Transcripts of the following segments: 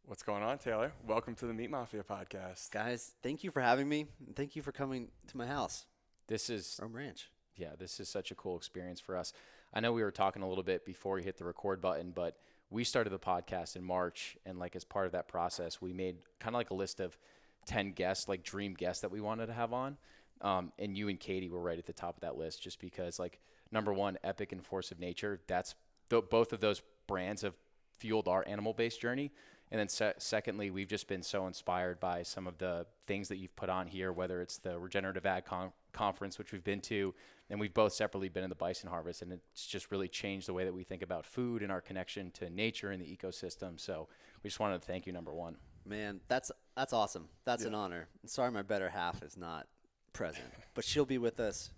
What's going on, Taylor? Welcome to the Meat Mafia podcast. Guys, thank you for having me. And thank you for coming to my house, This is, Rome Ranch. this is such a cool experience for us. I know we were talking a little bit before we hit the record button, but we started the podcast in March, and like as part of that process, we made kind of like a list of 10 guests, like dream guests that we wanted to have on. And you and Katie were right at the top of that list just because, like, number one, Epic and Force of Nature, both of those brands have fueled our animal-based journey. And then secondly, we've just been so inspired by some of the things that you've put on here, whether it's the Regenerative Ag Conference, which we've been to, and we've both separately been in the Bison Harvest, and it's just really changed the way that we think about food and our connection to nature and the ecosystem. So we just wanted to thank you, number one. Man, that's awesome. That's an honor. And sorry my better half is not present, but she'll be with us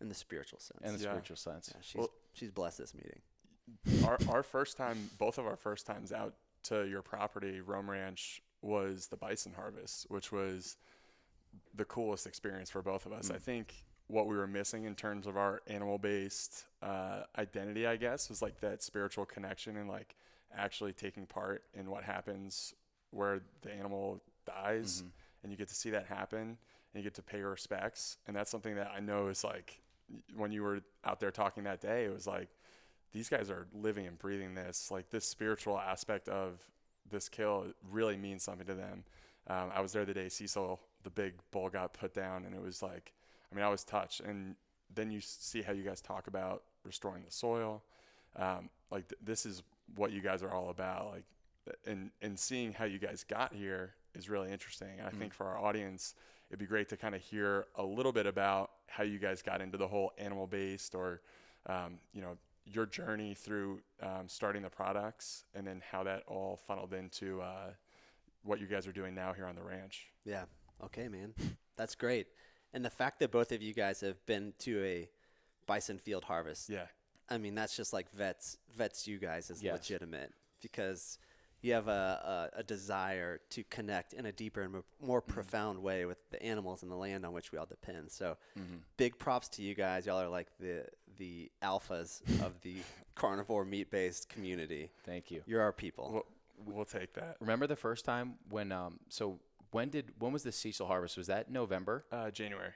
in the spiritual sense. In the spiritual sense. Yeah, she's blessed this meeting. Our first time, both of our first times out to your property, Rome Ranch, was the Bison Harvest, which was the coolest experience for both of us. I think what we were missing in terms of our animal-based identity, I guess, was like that spiritual connection and like actually taking part in what happens where the animal dies, and you get to see that happen, and you get to pay your respects. And that's something that I know is like, when you were out there talking that day, it was like, these guys are living and breathing this. Like, this spiritual aspect of this kill really means something to them. I was there the day Cecil, the big bull, got put down, and it was like, I mean, I was touched. And then you see how you guys talk about restoring the soil. This is what you guys are all about. Like, and seeing how you guys got here is really interesting. And I think for our audience, it'd be great to kind of hear a little bit about how you guys got into the whole animal-based, or, your journey through starting the products, and then how that all funneled into what you guys are doing now here on the ranch. Yeah. Okay, man. That's great. And the fact that both of you guys have been to a bison field harvest. Yeah. I mean, that's just like vets you guys as Yes. legitimate, because you have a desire to connect in a deeper and more profound way with the animals and the land on which we all depend. So big props to you guys. Y'all are like the alphas of the carnivore meat-based community. Thank you. You're our people. We'll take that. Remember the first time when when was the Cecil Harvest? Was that November? January.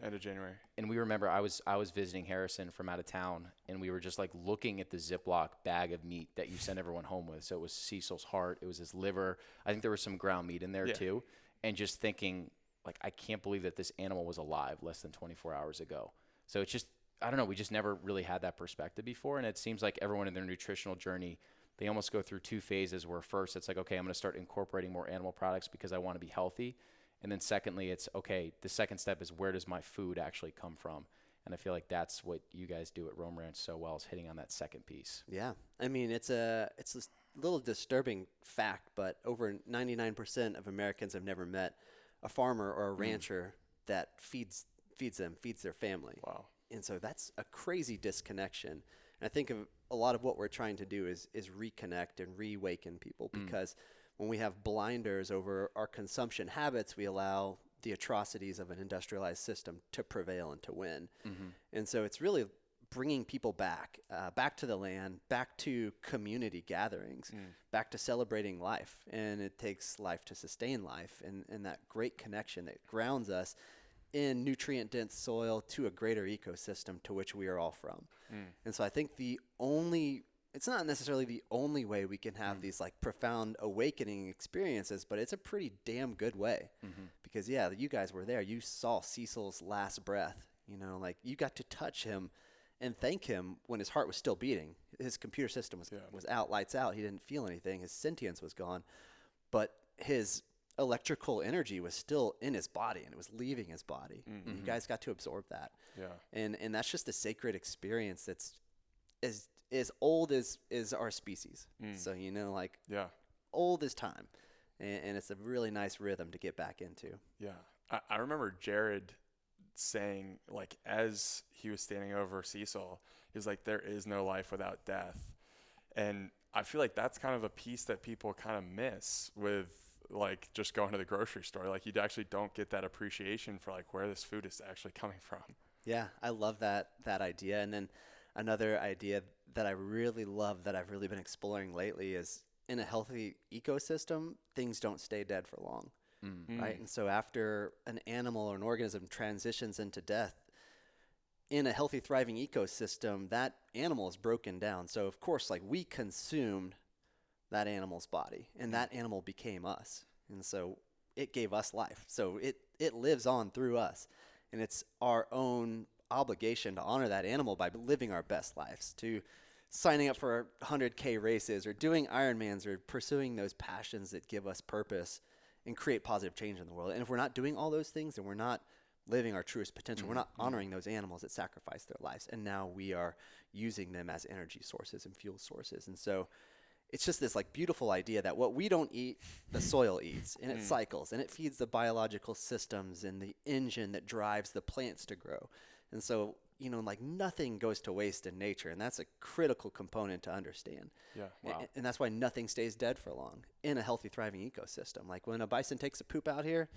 End of January. And we remember I was visiting Harrison from out of town, and we were just like looking at the Ziploc bag of meat that you sent everyone home with. So it was Cecil's heart, it was his liver. I think there was some ground meat in there too. And just thinking, like, I can't believe that this animal was alive less than 24 hours ago. So it's just, I don't know, we just never really had that perspective before. And it seems like everyone in their nutritional journey, they almost go through two phases, where first it's like, okay, I'm going to start incorporating more animal products because I want to be healthy. And then secondly, it's, okay, the second step is, where does my food actually come from? And I feel like that's what you guys do at Rome Ranch so well, is hitting on that second piece. Yeah. I mean, it's a little disturbing fact, but over 99% of Americans have never met a farmer or a rancher that feeds their family. Wow. And so that's a crazy disconnection. And I think of a lot of what we're trying to do is reconnect and reawaken people, because when we have blinders over our consumption habits, we allow the atrocities of an industrialized system to prevail and to win. And so it's really bringing people back to the land, back to community gatherings, back to celebrating life. And it takes life to sustain life, and that great connection that grounds us in nutrient-dense soil to a greater ecosystem to which we are all from. And so I think it's not necessarily the only way we can have these like profound awakening experiences, but it's a pretty damn good way. Because you guys were there. You saw Cecil's last breath, like you got to touch him and thank him when his heart was still beating. His computer system was out, lights out. He didn't feel anything. His sentience was gone, but his electrical energy was still in his body, and it was leaving his body. And you guys got to absorb that. Yeah. And that's just a sacred experience that's as old as our species. So, old as time. And it's a really nice rhythm to get back into. Yeah. I remember Jared saying, like, as he was standing over Cecil, he was like, there is no life without death. And I feel like that's kind of a piece that people kind of miss with, like, just going to the grocery store. Like, you actually don't get that appreciation for like where this food is actually coming from. Yeah, I love that idea. And then another idea that I really love that I've really been exploring lately is in a healthy ecosystem, things don't stay dead for long, right? And so after an animal or an organism transitions into death, in a healthy, thriving ecosystem, that animal is broken down. So of course, like, we consumed that animal's body, and that animal became us. And so it gave us life. So it lives on through us. And it's our own obligation to honor that animal by living our best lives, to signing up for 100K races or doing Ironmans or pursuing those passions that give us purpose and create positive change in the world. And if we're not doing all those things, then we're not living our truest potential. We're not honoring those animals that sacrificed their lives. And now we are using them as energy sources and fuel sources. And so it's just this like beautiful idea that what we don't eat, the soil eats, and it cycles, and it feeds the biological systems and the engine that drives the plants to grow. And so, you know, like, nothing goes to waste in nature, and that's a critical component to understand. Yeah. Wow. And that's why nothing stays dead for long in a healthy, thriving ecosystem. Like, when a bison takes a poop out here,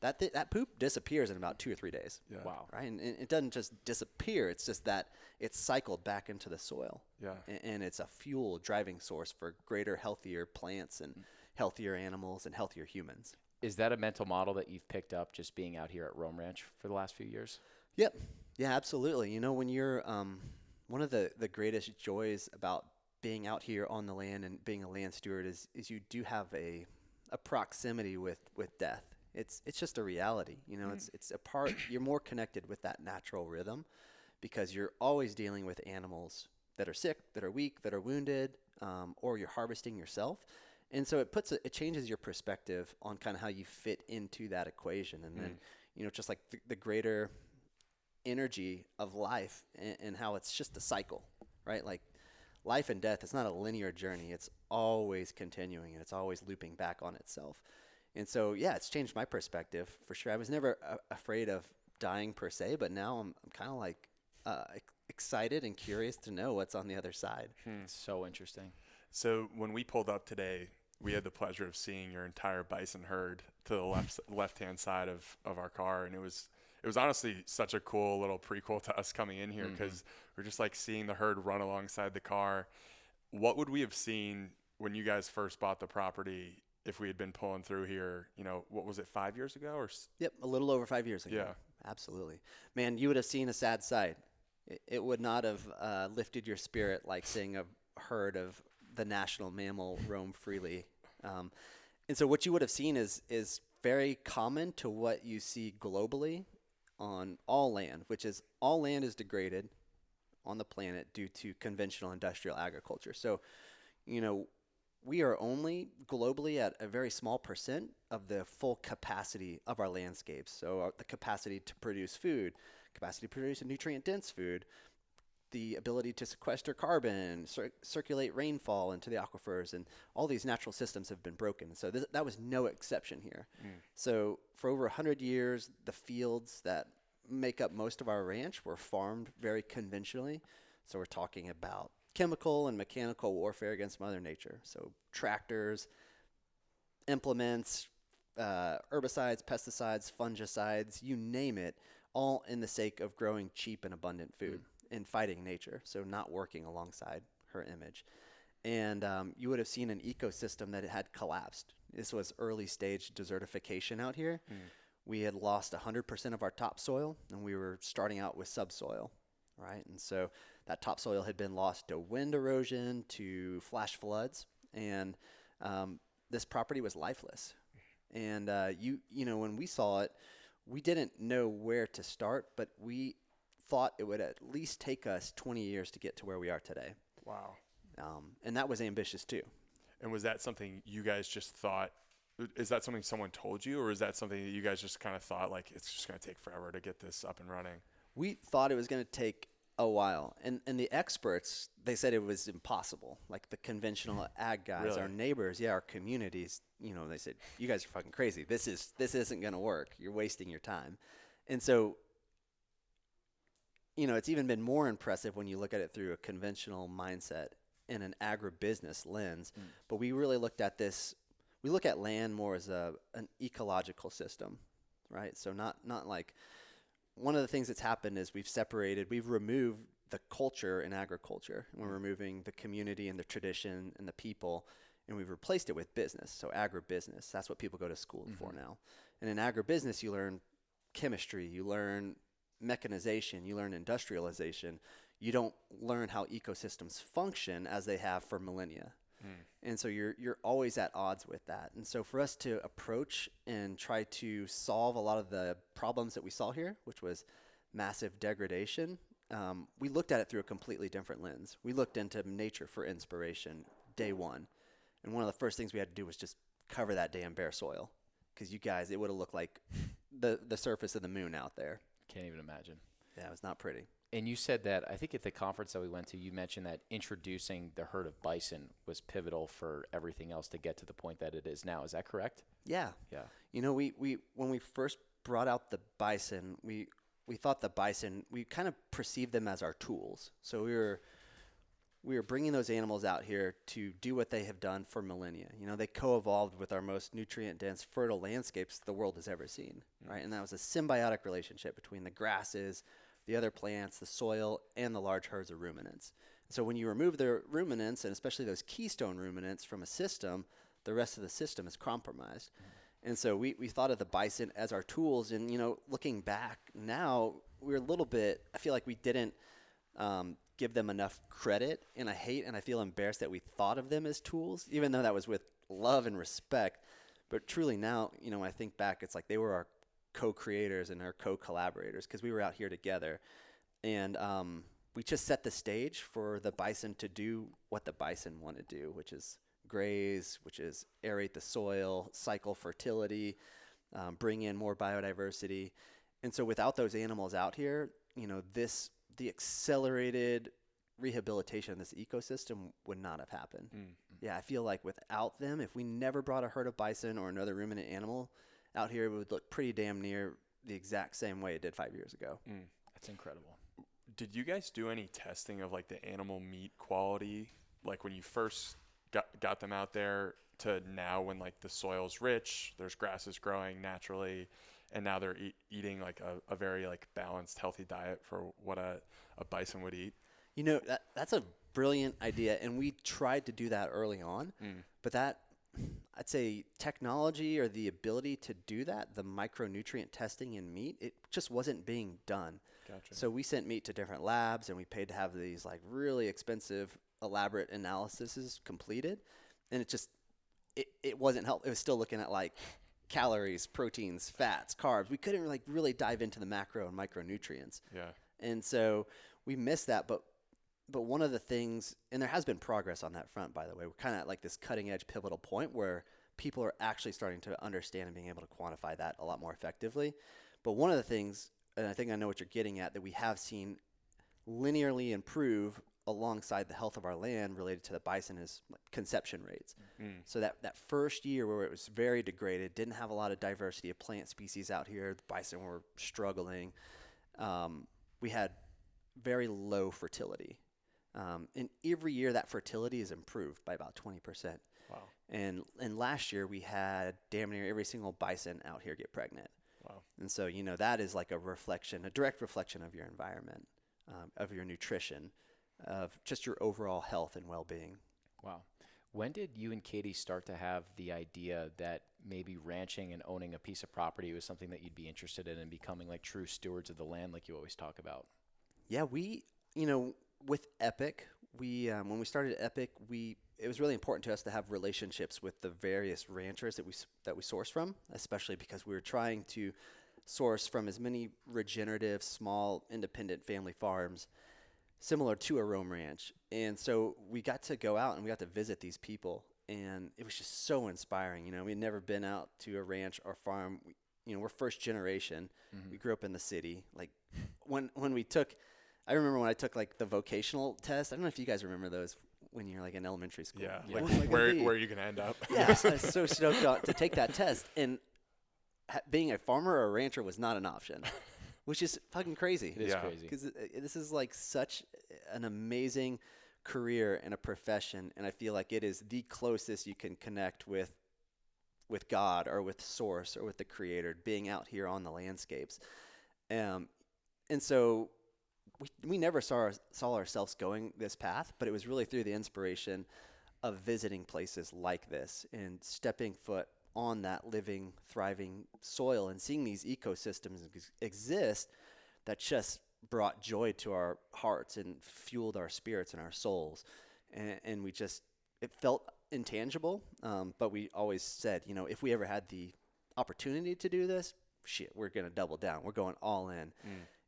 that poop disappears in about 2 or 3 days. Yeah. Wow. Right? And it doesn't just disappear. It's just that it's cycled back into the soil. Yeah. And it's a fuel driving source for greater, healthier plants and healthier animals and healthier humans. Is that a mental model that you've picked up just being out here at Rome Ranch for the last few years? Yep. Yeah, absolutely. You know, when you're one of the greatest joys about being out here on the land and being a land steward is you do have a proximity with death. It's just a reality. You know, it's a part, you're more connected with that natural rhythm because you're always dealing with animals that are sick, that are weak, that are wounded, or you're harvesting yourself. And so it changes your perspective on kind of how you fit into that equation. And then, you know, just like the greater energy of life and how it's just a cycle, right? Like, life and death, it's not a linear journey. It's always continuing, and it's always looping back on itself. And so, yeah, it's changed my perspective for sure. I was never afraid of dying per se, but now I'm kind of like excited and curious to know what's on the other side. So interesting. So when we pulled up today, we had the pleasure of seeing your entire bison herd to the left-hand side of our car, and it was honestly such a cool little prequel to us coming in here because we're just like seeing the herd run alongside the car. What would we have seen when you guys first bought the property if we had been pulling through here, you know, what was it, 5 years ago? Yep, a little over 5 years ago. Yeah. Absolutely. Man, you would have seen a sad sight. It would not have lifted your spirit like seeing a herd of the national mammal roam freely. And so what you would have seen is very common to what you see globally on all land, which is all land is degraded on the planet due to conventional industrial agriculture. So, you know, we are only globally at a very small percent of the full capacity of our landscapes. So the capacity to produce food, capacity to produce a nutrient-dense food, the ability to sequester carbon, circulate rainfall into the aquifers, and all these natural systems have been broken. So that was no exception here. So for over 100 years, the fields that make up most of our ranch were farmed very conventionally. So we're talking about chemical and mechanical warfare against Mother Nature. So tractors, implements, herbicides, pesticides, fungicides, you name it, all in the sake of growing cheap and abundant food and fighting nature. So not working alongside her image. And you would have seen an ecosystem that had collapsed. This was early stage desertification out here. We had lost 100% of our topsoil, and we were starting out with subsoil, right? And so that topsoil had been lost to wind erosion, to flash floods, and this property was lifeless. And you know, when we saw it, we didn't know where to start, but we thought it would at least take us 20 years to get to where we are today. Wow. And that was ambitious too. And was that something you guys just thought, is that something someone told you, or is that something that you guys just kind of thought, like, it's just going to take forever to get this up and running? We thought it was going to take a while. And the experts, they said it was impossible. Like the conventional ag guys, Really? our neighbors, our communities, you know, they said, you guys are fucking crazy. This isn't going to work. You're wasting your time. And so, you know, it's even been more impressive when you look at it through a conventional mindset and an agribusiness lens. But we really looked at this. We look at land more as an ecological system, right? So not like, one of the things that's happened is we've removed the culture in agriculture. And we're removing the community and the tradition and the people. and we've replaced it with business. So agribusiness, that's what people go to school for now. And in agribusiness, you learn chemistry, you learn mechanization, you learn industrialization. You don't learn how ecosystems function as they have for millennia. And so you're always at odds with that. And so for us to approach and try to solve a lot of the problems that we saw here, which was massive degradation, we looked at it through a completely different lens. We looked into nature for inspiration day one. And one of the first things we had to do was just cover that damn bare soil. Because you guys, it would have looked like the surface of the moon out there. Can't even imagine. Yeah, it was not pretty. And you said that, I think at the conference that we went to, you mentioned that introducing the herd of bison was pivotal for everything else to get to the point that it is now. Is that correct? Yeah. Yeah. You know, we when we first brought out the bison, we thought the bison, we kind of perceived them as our tools. So we were bringing those animals out here to do what they have done for millennia. You know, they co-evolved with our most nutrient-dense, fertile landscapes the world has ever seen, right? And that was a symbiotic relationship between the grasses, the other plants, the soil, and the large herds of ruminants. So when you remove the ruminants, and especially those keystone ruminants from a system, the rest of the system is compromised. And so we thought of the bison as our tools. And, you know, looking back now, we're a little bit, I feel like we didn't give them enough credit. And I feel embarrassed that we thought of them as tools, even though that was with love and respect. But truly now, you know, when I think back, it's like they were our co-creators and our co-collaborators because we were out here together. And we just set the stage for the bison to do what the bison want to do, which is graze, which is aerate the soil, cycle fertility, bring in more biodiversity. And so without those animals out here, you know, the accelerated rehabilitation of this ecosystem would not have happened. Yeah, I feel like without them, if we never brought a herd of bison or another ruminant animal out here, it would look pretty damn near the exact same way it did 5 years ago. That's incredible. Did you guys do any testing of like the animal meat quality, like when you first got them out there to now when like the soil's rich, there's grasses growing naturally, and now they're eating like a very like balanced, healthy diet for what a bison would eat? You know, that's a brilliant idea, and we tried to do that early on, but that, I'd say technology or the ability to do that, the micronutrient testing in meat, it just wasn't being done. Gotcha. So we sent meat to different labs, and we paid to have these like really expensive, elaborate analyses completed, and it wasn't helpful. It was still looking at like calories, proteins, fats, carbs. We couldn't like really dive into the macro and micronutrients. Yeah. And so we missed that, but one of the things, and there has been progress on that front, by the way, we're kind of at like this cutting edge pivotal point where people are actually starting to understand and being able to quantify that a lot more effectively. But one of the things, and I think I know what you're getting at, that we have seen linearly improve alongside the health of our land related to the bison is like conception rates. So that first year where it was very degraded, didn't have a lot of diversity of plant species out here, the bison were struggling, we had very low fertility. And every year that fertility is improved by about 20%. Wow. And last year we had damn near every single bison out here get pregnant. Wow. And so, you know, that is like a direct reflection of your environment, of your nutrition, of just your overall health and well-being. Wow. When did you and Katie start to have the idea that maybe ranching and owning a piece of property was something that you'd be interested in and becoming like true stewards of the land like you always talk about? Yeah, you know, with Epic, when we started Epic, it was really important to us to have relationships with the various ranchers that we source from, especially because we were trying to source from as many regenerative, small, independent family farms similar to a Rome ranch. And so we got to go out and we got to visit these people, and it was just so inspiring. You know, we'd never been out to a ranch or farm. We're first generation. We grew up in the city. Like I remember when I took like the vocational test. I don't know if you guys remember those when you're like in elementary school. Yeah. Like, where are you going to end up? Yeah, I was so stoked to take that test. And being a farmer or a rancher was not an option, which is fucking crazy. It is crazy. Because this is like such an amazing career and a profession. And I feel like it is the closest you can connect with God or with Source or with the Creator, being out here on the landscapes. And so we never saw ourselves going this path, but it was really through the inspiration of visiting places like this and stepping foot on that living, thriving soil and seeing these ecosystems exist that just brought joy to our hearts and fueled our spirits and our souls. And we just, it felt intangible, but we always said, you know, if we ever had the opportunity to do this, shit, we're going to double down. We're going all in.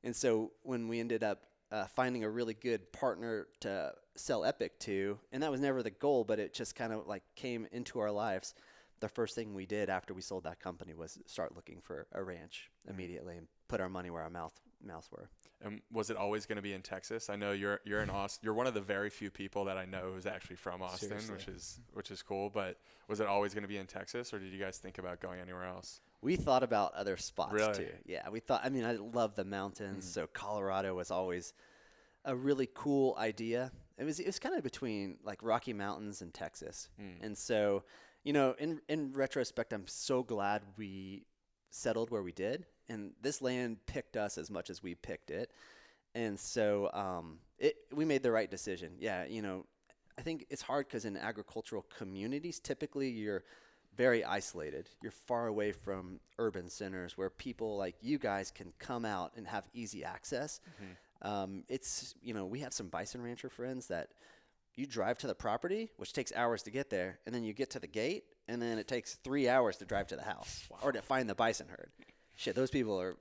And so when we ended up finding a really good partner to sell Epic to, and that was never the goal, but it just kind of like came into our lives. The first thing we did after we sold that company was start looking for a ranch immediately and put our money where our mouths were. And was it always going to be in Texas? I know you're in Austin. You're one of the very few people that I know who's actually from Austin, which is cool. But was it always going to be in Texas, or did you guys think about going anywhere else? We thought about other spots Really? too. Yeah, we thought. I mean, I love the mountains, so Colorado was always a really cool idea. It was kind of between like Rocky Mountains and Texas, and so you know, in retrospect, I'm so glad we settled where we did, and this land picked us as much as we picked it, and so we made the right decision. Yeah, you know, I think it's hard because in agricultural communities, typically you're very isolated. You're far away from urban centers where people like you guys can come out and have easy access. It's, you know, we have some bison rancher friends that you drive to the property, which takes hours to get there, and then you get to the gate, and then it takes 3 hours to drive to the house or to find the bison herd. Shit, those people are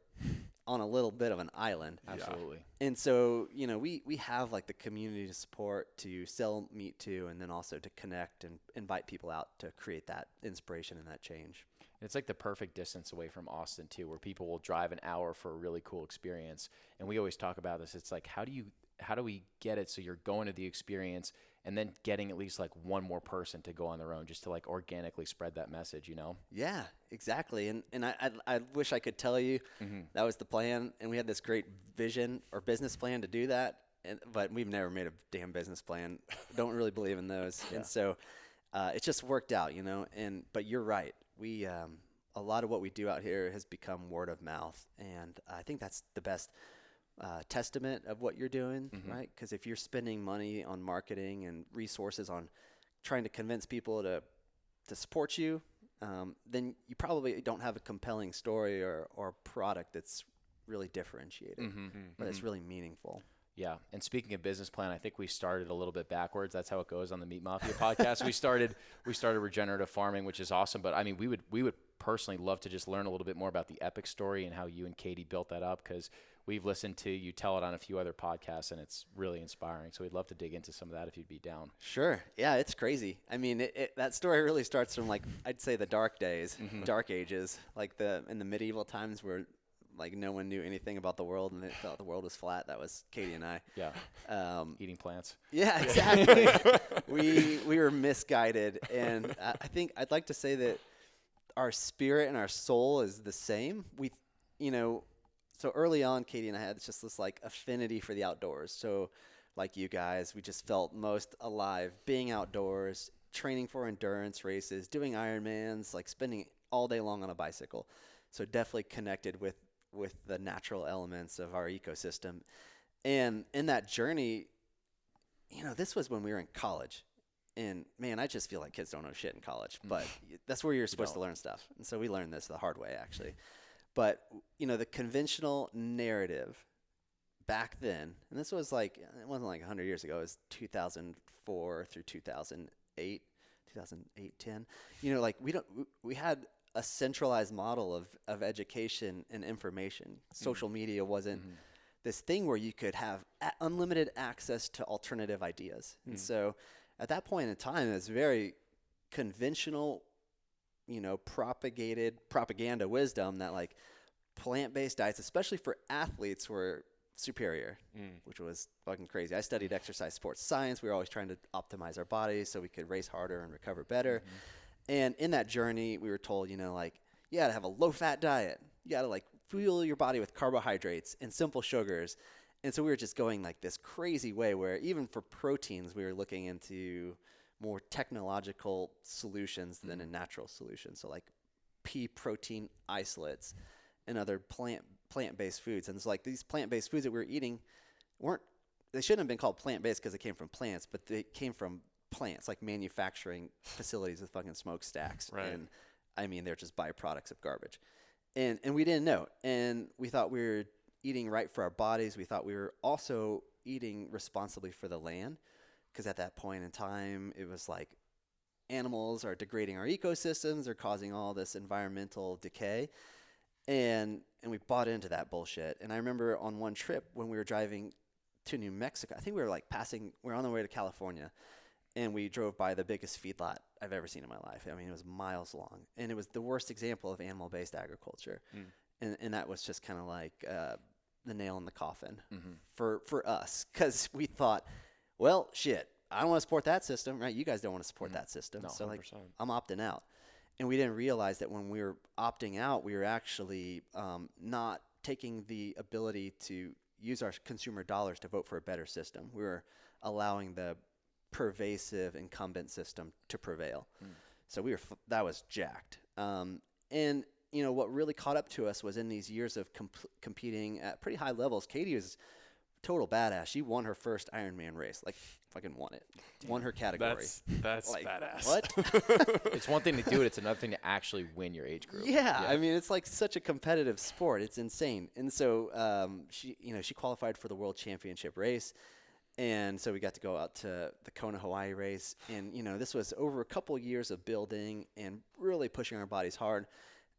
on a little bit of an island. Absolutely. And so, you know, we have like the community to support, to sell meat to, and then also to connect and invite people out to create that inspiration and that change. It's like the perfect distance away from Austin too, where people will drive an hour for a really cool experience. And we always talk about this. It's like, how do we get it so you're going to the experience and then getting at least like one more person to go on their own, just to like organically spread that message, you know? Yeah, exactly. And I wish I could tell you that was the plan, and we had this great vision or business plan to do that, but we've never made a damn business plan. Don't really believe in those. And so it just worked out, you know. But you're right. We a lot of what we do out here has become word of mouth, and I think that's the best testament of what you're doing, right? Because if you're spending money on marketing and resources on trying to convince people to support you, then you probably don't have a compelling story or product that's really differentiated, but it's really meaningful. Yeah. And speaking of business plan, I think we started a little bit backwards. That's how it goes on the Meat Mafia podcast. We started regenerative farming, which is awesome. But I mean, we would personally love to just learn a little bit more about the Epic story and how you and Katie built that up, because we've listened to you tell it on a few other podcasts, and it's really inspiring. So we'd love to dig into some of that if you'd be down. Sure. Yeah, it's crazy. I mean, that story really starts from, like, I'd say the dark days, dark ages, like in the medieval times where, like, no one knew anything about the world and they thought the world was flat. That was Katie and I. Yeah. Eating plants. Yeah, exactly. we were misguided. And I think I'd like to say that our spirit and our soul is the same. So early on, Katie and I had just this like affinity for the outdoors. So like you guys, we just felt most alive being outdoors, training for endurance races, doing Ironmans, like spending all day long on a bicycle. So definitely connected with the natural elements of our ecosystem. And in that journey, you know, this was when we were in college. And man, I just feel like kids don't know shit in college, but that's where you're supposed to learn stuff. And so we learned this the hard way, actually. But, you know, the conventional narrative back then, and this was like, it wasn't like 100 years ago, it was 2004 through 2008, 10. You know, like we had a centralized model of education and information. Social media wasn't this thing where you could have unlimited access to alternative ideas. And so at that point in time, it was very conventional, you know, propaganda wisdom that like plant-based diets, especially for athletes, were superior, which was fucking crazy. I studied exercise sports science. We were always trying to optimize our bodies so we could race harder and recover better. And in that journey, we were told, you know, like, you got to have a low-fat diet. You got to like fuel your body with carbohydrates and simple sugars. And so we were just going like this crazy way where even for proteins, we were looking into more technological solutions than a natural solution. So like pea protein isolates and other plant-based foods. And it's like these plant-based foods that we were eating they shouldn't have been called plant-based because they came from plants, but they came from plants, like manufacturing facilities with fucking smokestacks. Right. And I mean, they're just byproducts of garbage. And we didn't know. And we thought we were eating right for our bodies. We thought we were also eating responsibly for the land. Because at that point in time, it was like animals are degrading our ecosystems. They're causing all this environmental decay. And we bought into that bullshit. And I remember on one trip when we were driving to New Mexico, I think we were like we were on the way to California. And we drove by the biggest feedlot I've ever seen in my life. I mean, it was miles long. And it was the worst example of animal-based agriculture. And that was just kind of like the nail in the coffin for us. Because we thought, well, shit, I don't want to support that system, right? You guys don't want to support that system. No, so, like, 100%. I'm opting out. And we didn't realize that when we were opting out, we were actually not taking the ability to use our consumer dollars to vote for a better system. We were allowing the pervasive incumbent system to prevail. So that was jacked. And you know what really caught up to us was in these years of competing at pretty high levels. Katie was a total badass. She won her first Ironman race, like fucking won it, won her category. That's like, badass. What? It's one thing to do it. It's another thing to actually win your age group. Yeah, I mean, it's like such a competitive sport. It's insane. And so she qualified for the world championship race. And so we got to go out to the Kona, Hawaii race. And, you know, this was over a couple years of building and really pushing our bodies hard.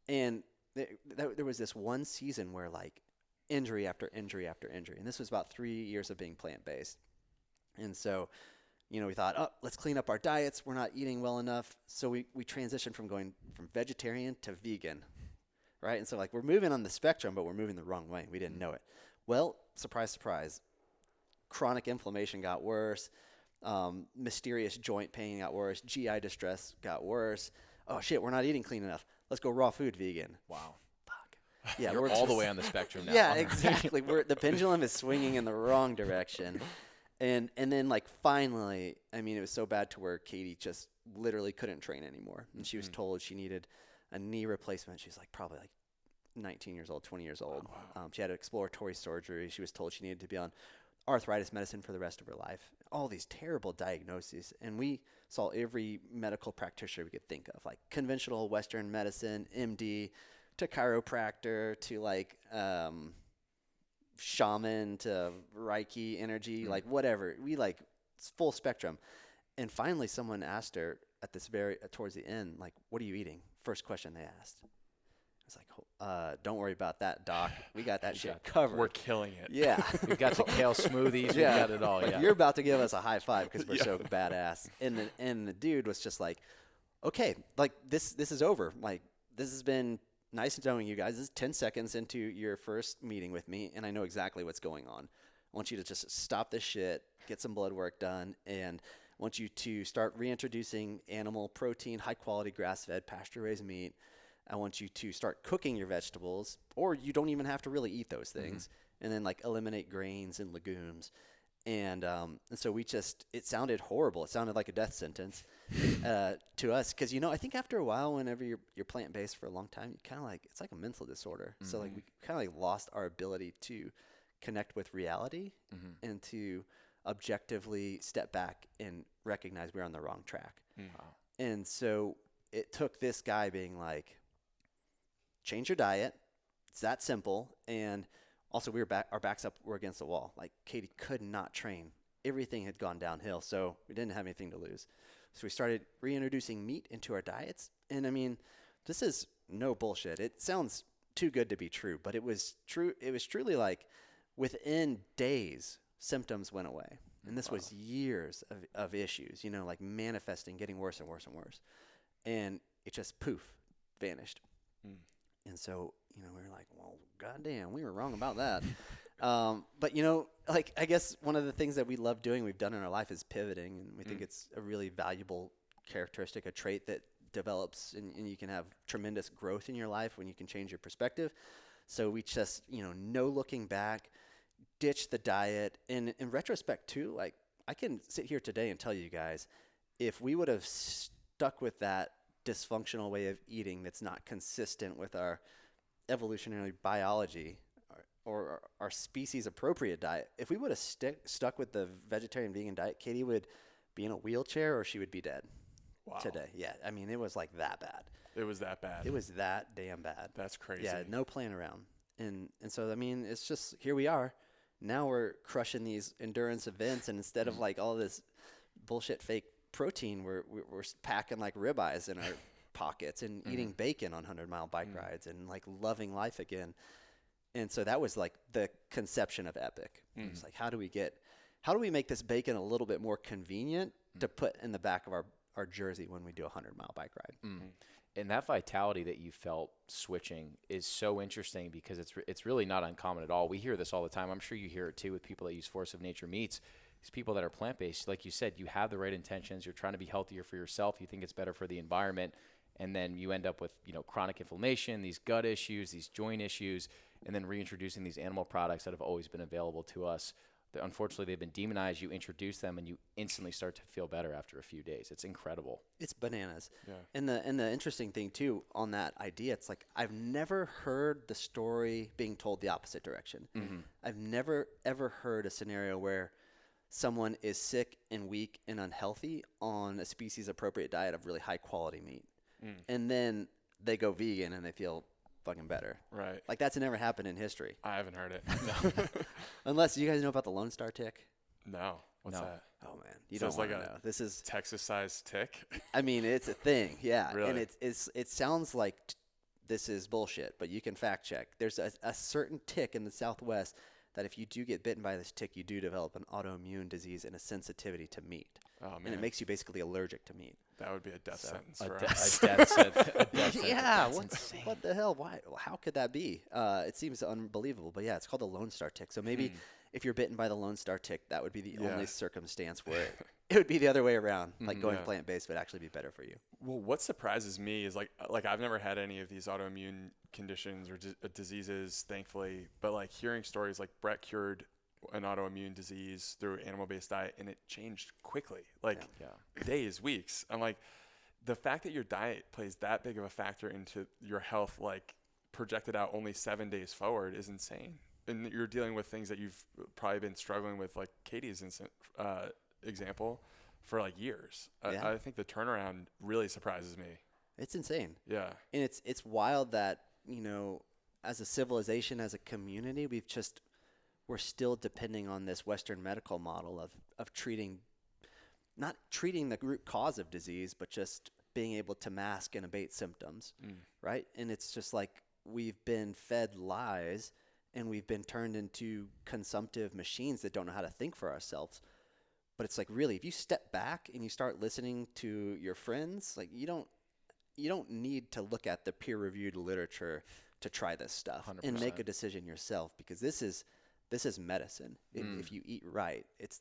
And there was this one season where, like, injury after injury after injury. And this was about 3 years of being plant-based. And so, you know, we thought, oh, let's clean up our diets. We're not eating well enough. So we transitioned from going from vegetarian to vegan, right? And so, like, we're moving on the spectrum, but we're moving the wrong way. We didn't know it. Well, surprise, surprise. Chronic inflammation got worse. Mysterious joint pain got worse. GI distress got worse. Oh, shit, we're not eating clean enough. Let's go raw food vegan. Wow. Fuck. Yeah, You're all the way on the spectrum now. Yeah, exactly. The pendulum is swinging in the wrong direction. And then, like, finally, I mean, it was so bad to where Katie just literally couldn't train anymore. And she was told she needed a knee replacement. She's, like, probably, like, 19 years old, 20 years old. Wow. She had exploratory surgery. She was told she needed to be on arthritis medicine for the rest of her life. All these terrible diagnoses. And we saw every medical practitioner we could think of, like conventional Western medicine, MD, to chiropractor, to like shaman, to Reiki energy, like whatever. We like full spectrum. And finally someone asked her at this towards the end, like, what are you eating? First question they asked. It's like, don't worry about that, doc. We got that shit covered. We're killing it. Yeah. We've got the kale smoothies. We've got it all. Like, Yeah. you're about to give us a high five because we're so badass. And the dude was just like, okay, like this is over. Like, this has been nice knowing you guys. This is 10 seconds into your first meeting with me, and I know exactly what's going on. I want you to just stop this shit, get some blood work done, and I want you to start reintroducing animal protein, high-quality grass-fed, pasture-raised meat. I want you to start cooking your vegetables, or you don't even have to really eat those things, and then like eliminate grains and legumes. And so it sounded horrible. It sounded like a death sentence to us. Cause you know, I think after a while, whenever you're plant-based for a long time, you kind of like, it's like a mental disorder. So like we kind of like lost our ability to connect with reality and to objectively step back and recognize we're on the wrong track. Wow. And so it took this guy being like, change your diet. It's that simple. And also our backs up were against the wall. Like Katie could not train. Everything had gone downhill. So we didn't have anything to lose. So we started reintroducing meat into our diets. And I mean, this is no bullshit. It sounds too good to be true, but it was true. It was truly like within days, symptoms went away. And this was years of issues, you know, like manifesting, getting worse and worse and worse. And it just poof, vanished. And so, you know, we were like, well, goddamn, we were wrong about that. But, you know, like, I guess one of the things that we love doing, we've done in our life is pivoting. And we think it's a really valuable characteristic, a trait that develops and you can have tremendous growth in your life when you can change your perspective. So we just, you know, no looking back, ditch the diet. And in retrospect, too, like, I can sit here today and tell you guys, if we would have stuck with that dysfunctional way of eating that's not consistent with our evolutionary biology or our species appropriate diet, if we would have stuck with the vegetarian vegan diet, Katie would be in a wheelchair or she would be dead Wow. today. Yeah, I mean, it was like that bad. It was that bad. It was that damn bad. That's crazy. Yeah, no playing around. And so, I mean, it's just, here we are. Now we're crushing these endurance events, and instead of like all this bullshit fake protein, we're packing like ribeyes in our pockets and eating bacon on 100-mile bike rides and like loving life again. And so that was like the conception of Epic. It's like, how do we make this bacon a little bit more convenient to put in the back of our jersey when we do a 100-mile bike ride? And that vitality that you felt switching is so interesting because it's really not uncommon at all. We hear this all the time. I'm sure you hear it too with people that use Force of Nature meats. These people that are plant-based, like you said, you have the right intentions. You're trying to be healthier for yourself. You think it's better for the environment. And then you end up with, chronic inflammation, these gut issues, these joint issues, and then reintroducing these animal products that have always been available to us. Unfortunately, they've been demonized. You introduce them, and you instantly start to feel better after a few days. It's incredible. It's bananas. Yeah. And the interesting thing, too, on that idea, it's like I've never heard the story being told the opposite direction. I've never, ever heard a scenario where someone is sick and weak and unhealthy on a species-appropriate diet of really high-quality meat. And then they go vegan and they feel fucking better. Right. Like, that's never happened in history. I haven't heard it. No. Unless you guys know about the Lone Star tick. No. What's No. that? Oh, man. You So don't it's want like to a know. This is, Texas-sized tick? I mean, it's a thing. Yeah. Really? And it sounds like this is bullshit, but you can fact check. There's a certain tick in the Southwest that if you do get bitten by this tick, you do develop an autoimmune disease and a sensitivity to meat. Oh, man. And it makes you basically allergic to meat. That would be a death sentence A for death us. sentence. Yeah, That's insane. what the hell? Why? How could that be? It seems unbelievable, but yeah, it's called the Lone Star tick. So maybe if you're bitten by the Lone Star tick, that would be the only circumstance where it would be the other way around. Like going plant-based would actually be better for you. Well, what surprises me is like I've never had any of these autoimmune conditions or diseases, thankfully, but like hearing stories like Brett cured an autoimmune disease through animal-based diet and it changed quickly, like days, weeks. I'm like, the fact that your diet plays that big of a factor into your health, like projected out only 7 days forward, is insane. And you're dealing with things that you've probably been struggling with, like Katie's example, for like years. I think the turnaround really surprises me. It's insane. Yeah. And it's wild that, as a civilization, as a community, we're still depending on this Western medical model of not treating the root cause of disease, but just being able to mask and abate symptoms, right? And it's just like we've been fed lies and we've been turned into consumptive machines that don't know how to think for ourselves. But it's like, really, if you step back and you start listening to your friends, like you don't need to look at the peer-reviewed literature to try this stuff 100%. And make a decision yourself, because this is medicine. If you eat right, it's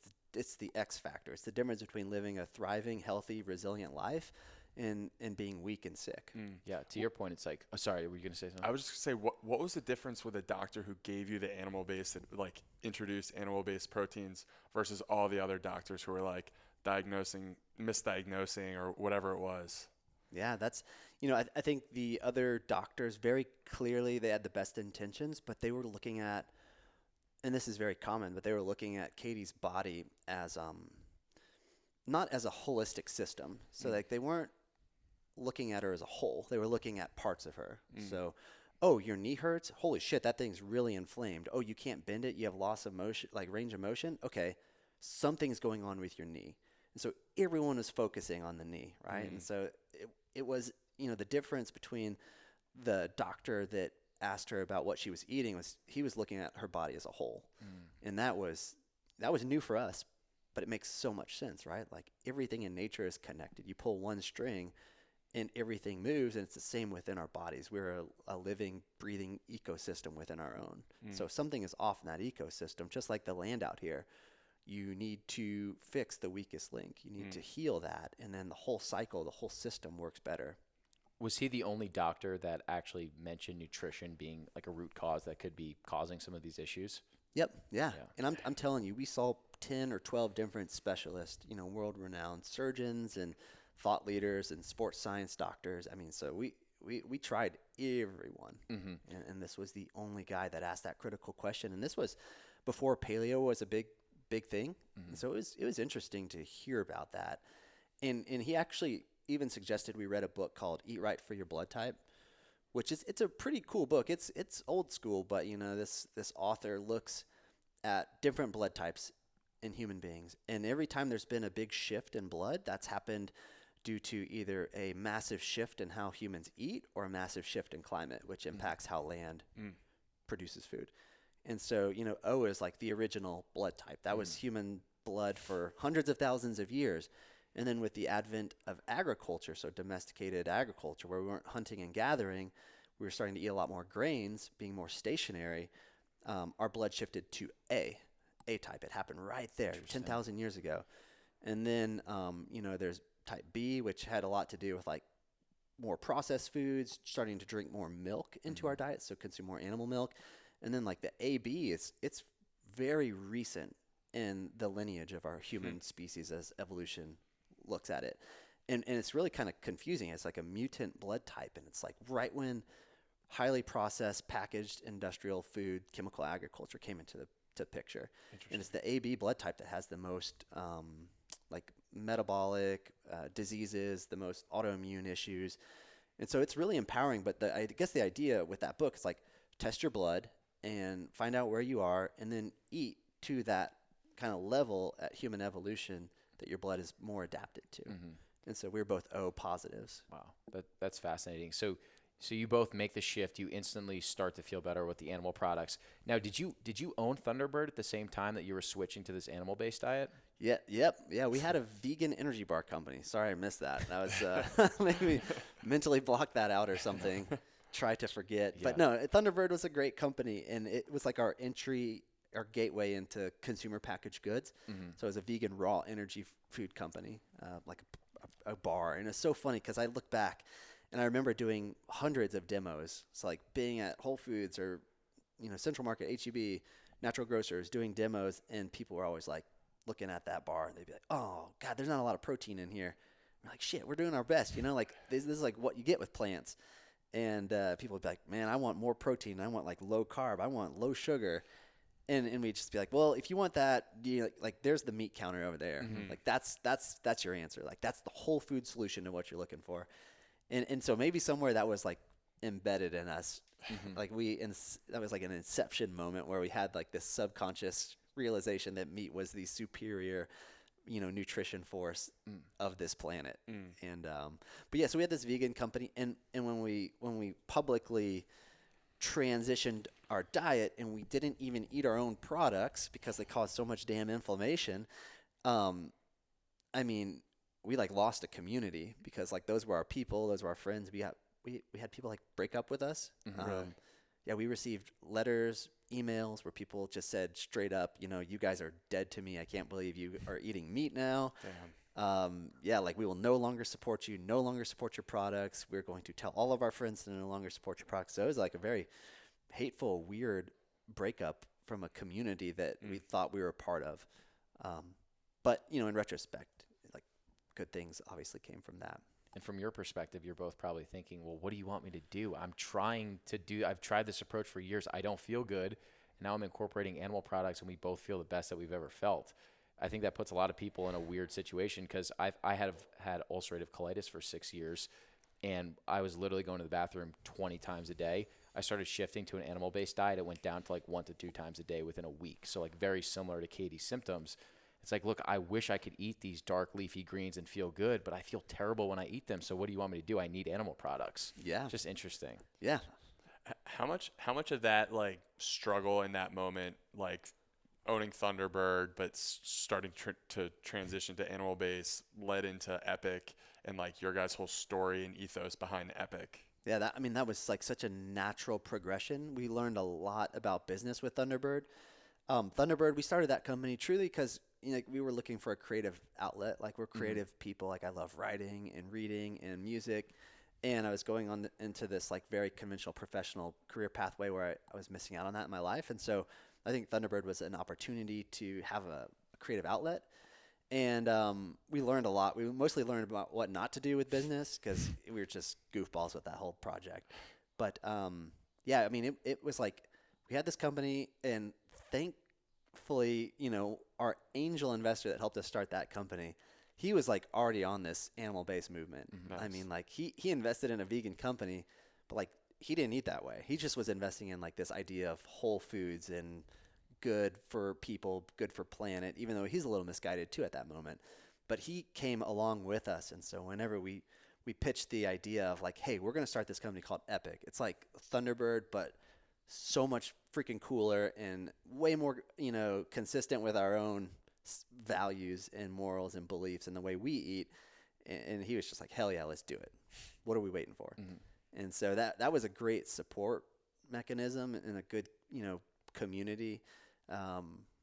the X factor. It's the difference between living a thriving, healthy, resilient life and being weak and sick. Yeah, to your point, it's like, sorry, were you going to say something? I was just going to say, what was the difference with a doctor who gave you the animal-based, like introduced animal-based proteins versus all the other doctors who were like misdiagnosing or whatever it was? Yeah, that's, I think the other doctors very clearly, they had the best intentions, but they were looking at, and this is very common, but they were looking at Katie's body as, not as a holistic system. So like they weren't looking at her as a whole. They were looking at parts of her. So, oh, your knee hurts? Holy shit, that thing's really inflamed. Oh, you can't bend it? You have loss of motion, like range of motion? Okay, something's going on with your knee. And so everyone was focusing on the knee, right? And so it was, the difference between the doctor that asked her about what she was eating was he was looking at her body as a whole. And that was new for us, but it makes so much sense, right? Like everything in nature is connected. You pull one string and everything moves, and it's the same within our bodies. We're a living, breathing ecosystem within our own. So if something is off in that ecosystem, just like the land out here, you need to fix the weakest link. You need to heal that, and then the whole cycle, the whole system works better. Was he the only doctor that actually mentioned nutrition being like a root cause that could be causing some of these issues? Yep. Yeah. And I'm telling you, we saw 10 or 12 different specialists, world-renowned surgeons and thought leaders and sports science doctors. I mean, so we tried everyone. And this was the only guy that asked that critical question. And this was before paleo was a big big thing. And so it was interesting to hear about that. And he actually even suggested we read a book called Eat Right for Your Blood Type, which it's a pretty cool book. It's old school, but this author looks at different blood types in human beings. And every time there's been a big shift in blood, that's happened due to either a massive shift in how humans eat or a massive shift in climate, which impacts how land produces food. And so, O is like the original blood type. That was human blood for hundreds of thousands of years. And then with the advent of agriculture, so domesticated agriculture, where we weren't hunting and gathering, we were starting to eat a lot more grains, being more stationary. Our blood shifted to A type. It happened right there 10,000 years ago. And then, there's type B, which had a lot to do with like more processed foods, starting to drink more milk into our diet, so consume more animal milk. And then like the AB, it's very recent in the lineage of our human species as evolution looks at it. And it's really kind of confusing. It's like a mutant blood type, and it's like right when highly processed, packaged industrial food, chemical agriculture came into the picture. And it's the AB blood type that has the most like metabolic diseases, the most autoimmune issues. And so it's really empowering. But I guess the idea with that book is like test your blood and find out where you are, and then eat to that kind of level at human evolution that your blood is more adapted to. And so we're both O positives. Wow, that's fascinating. So you both make the shift. You instantly start to feel better with the animal products. Now, did you own Thunderbird at the same time that you were switching to this animal-based diet? Yeah. We had a vegan energy bar company. Sorry, I missed that. That was maybe mentally block that out or something. Try to forget. Yeah. But no, Thunderbird was a great company, and it was like our gateway into consumer packaged goods. So it was a vegan raw energy food company, like a bar. And it's so funny because I look back and I remember doing hundreds of demos. So like being at Whole Foods or, Central Market, H-E-B, Natural Grocers, doing demos, and people were always like looking at that bar and they'd be like, oh God, there's not a lot of protein in here. We're like, shit, we're doing our best. Like this is like what you get with plants. And people would be like, man, I want more protein. I want like low carb. I want low sugar. And we'd just be like, well, if you want that, like there's the meat counter over there. Like that's your answer. Like that's the whole food solution to what you're looking for. And so maybe somewhere that was like embedded in us. Like that was like an inception moment where we had like this subconscious realization that meat was the superior, nutrition force of this planet. And but yeah, so we had this vegan company, and when we publicly transitioned our diet and we didn't even eat our own products because they caused so much damn inflammation, we like lost a community because like those were our people, those were our friends. We had people like break up with us. Really? Yeah, we received letters, emails where people just said straight up, you guys are dead to me. I can't believe you are eating meat now. Damn. Yeah, like we will no longer support you, no longer support your products. We're going to tell all of our friends to no longer support your products. So it was like a very hateful, weird breakup from a community that we thought we were a part of. But, in retrospect, like good things obviously came from that. And from your perspective, you're both probably thinking, well, what do you want me to do? I've tried this approach for years. I don't feel good. And now I'm incorporating animal products and we both feel the best that we've ever felt. I think that puts a lot of people in a weird situation because I have had ulcerative colitis for 6 years, and I was literally going to the bathroom 20 times a day. I started shifting to an animal-based diet. It went down to like 1 to 2 times a day within a week. So like very similar to Katie's symptoms. It's like, look, I wish I could eat these dark leafy greens and feel good, but I feel terrible when I eat them. So what do you want me to do? I need animal products. Yeah. Just interesting. Yeah. How much of that like struggle in that moment, like owning Thunderbird, but starting to transition to animal base led into Epic and like your guys' whole story and ethos behind Epic? Yeah, that was like such a natural progression. We learned a lot about business with Thunderbird. Thunderbird, we started that company truly because we were looking for a creative outlet. Like we're creative people. Like I love writing and reading and music. And I was going on into this like very conventional professional career pathway where I was missing out on that in my life. And so I think Thunderbird was an opportunity to have a creative outlet. And we learned a lot. We mostly learned about what not to do with business because we were just goofballs with that whole project. But it was like we had this company, and thankfully, our angel investor that helped us start that company, he was like already on this animal-based movement. Nice. I mean, like he invested in a vegan company, but like he didn't eat that way. He just was investing in like this idea of whole foods and good for people, good for planet, even though he's a little misguided too at that moment. But he came along with us. And so whenever we pitched the idea of like, hey, we're going to start this company called Epic. It's like Thunderbird, but so much freaking cooler and way more, consistent with our own values and morals and beliefs and the way we eat. And he was just like, hell yeah, let's do it. What are we waiting for? Mm-hmm. And so that was a great support mechanism and a good, community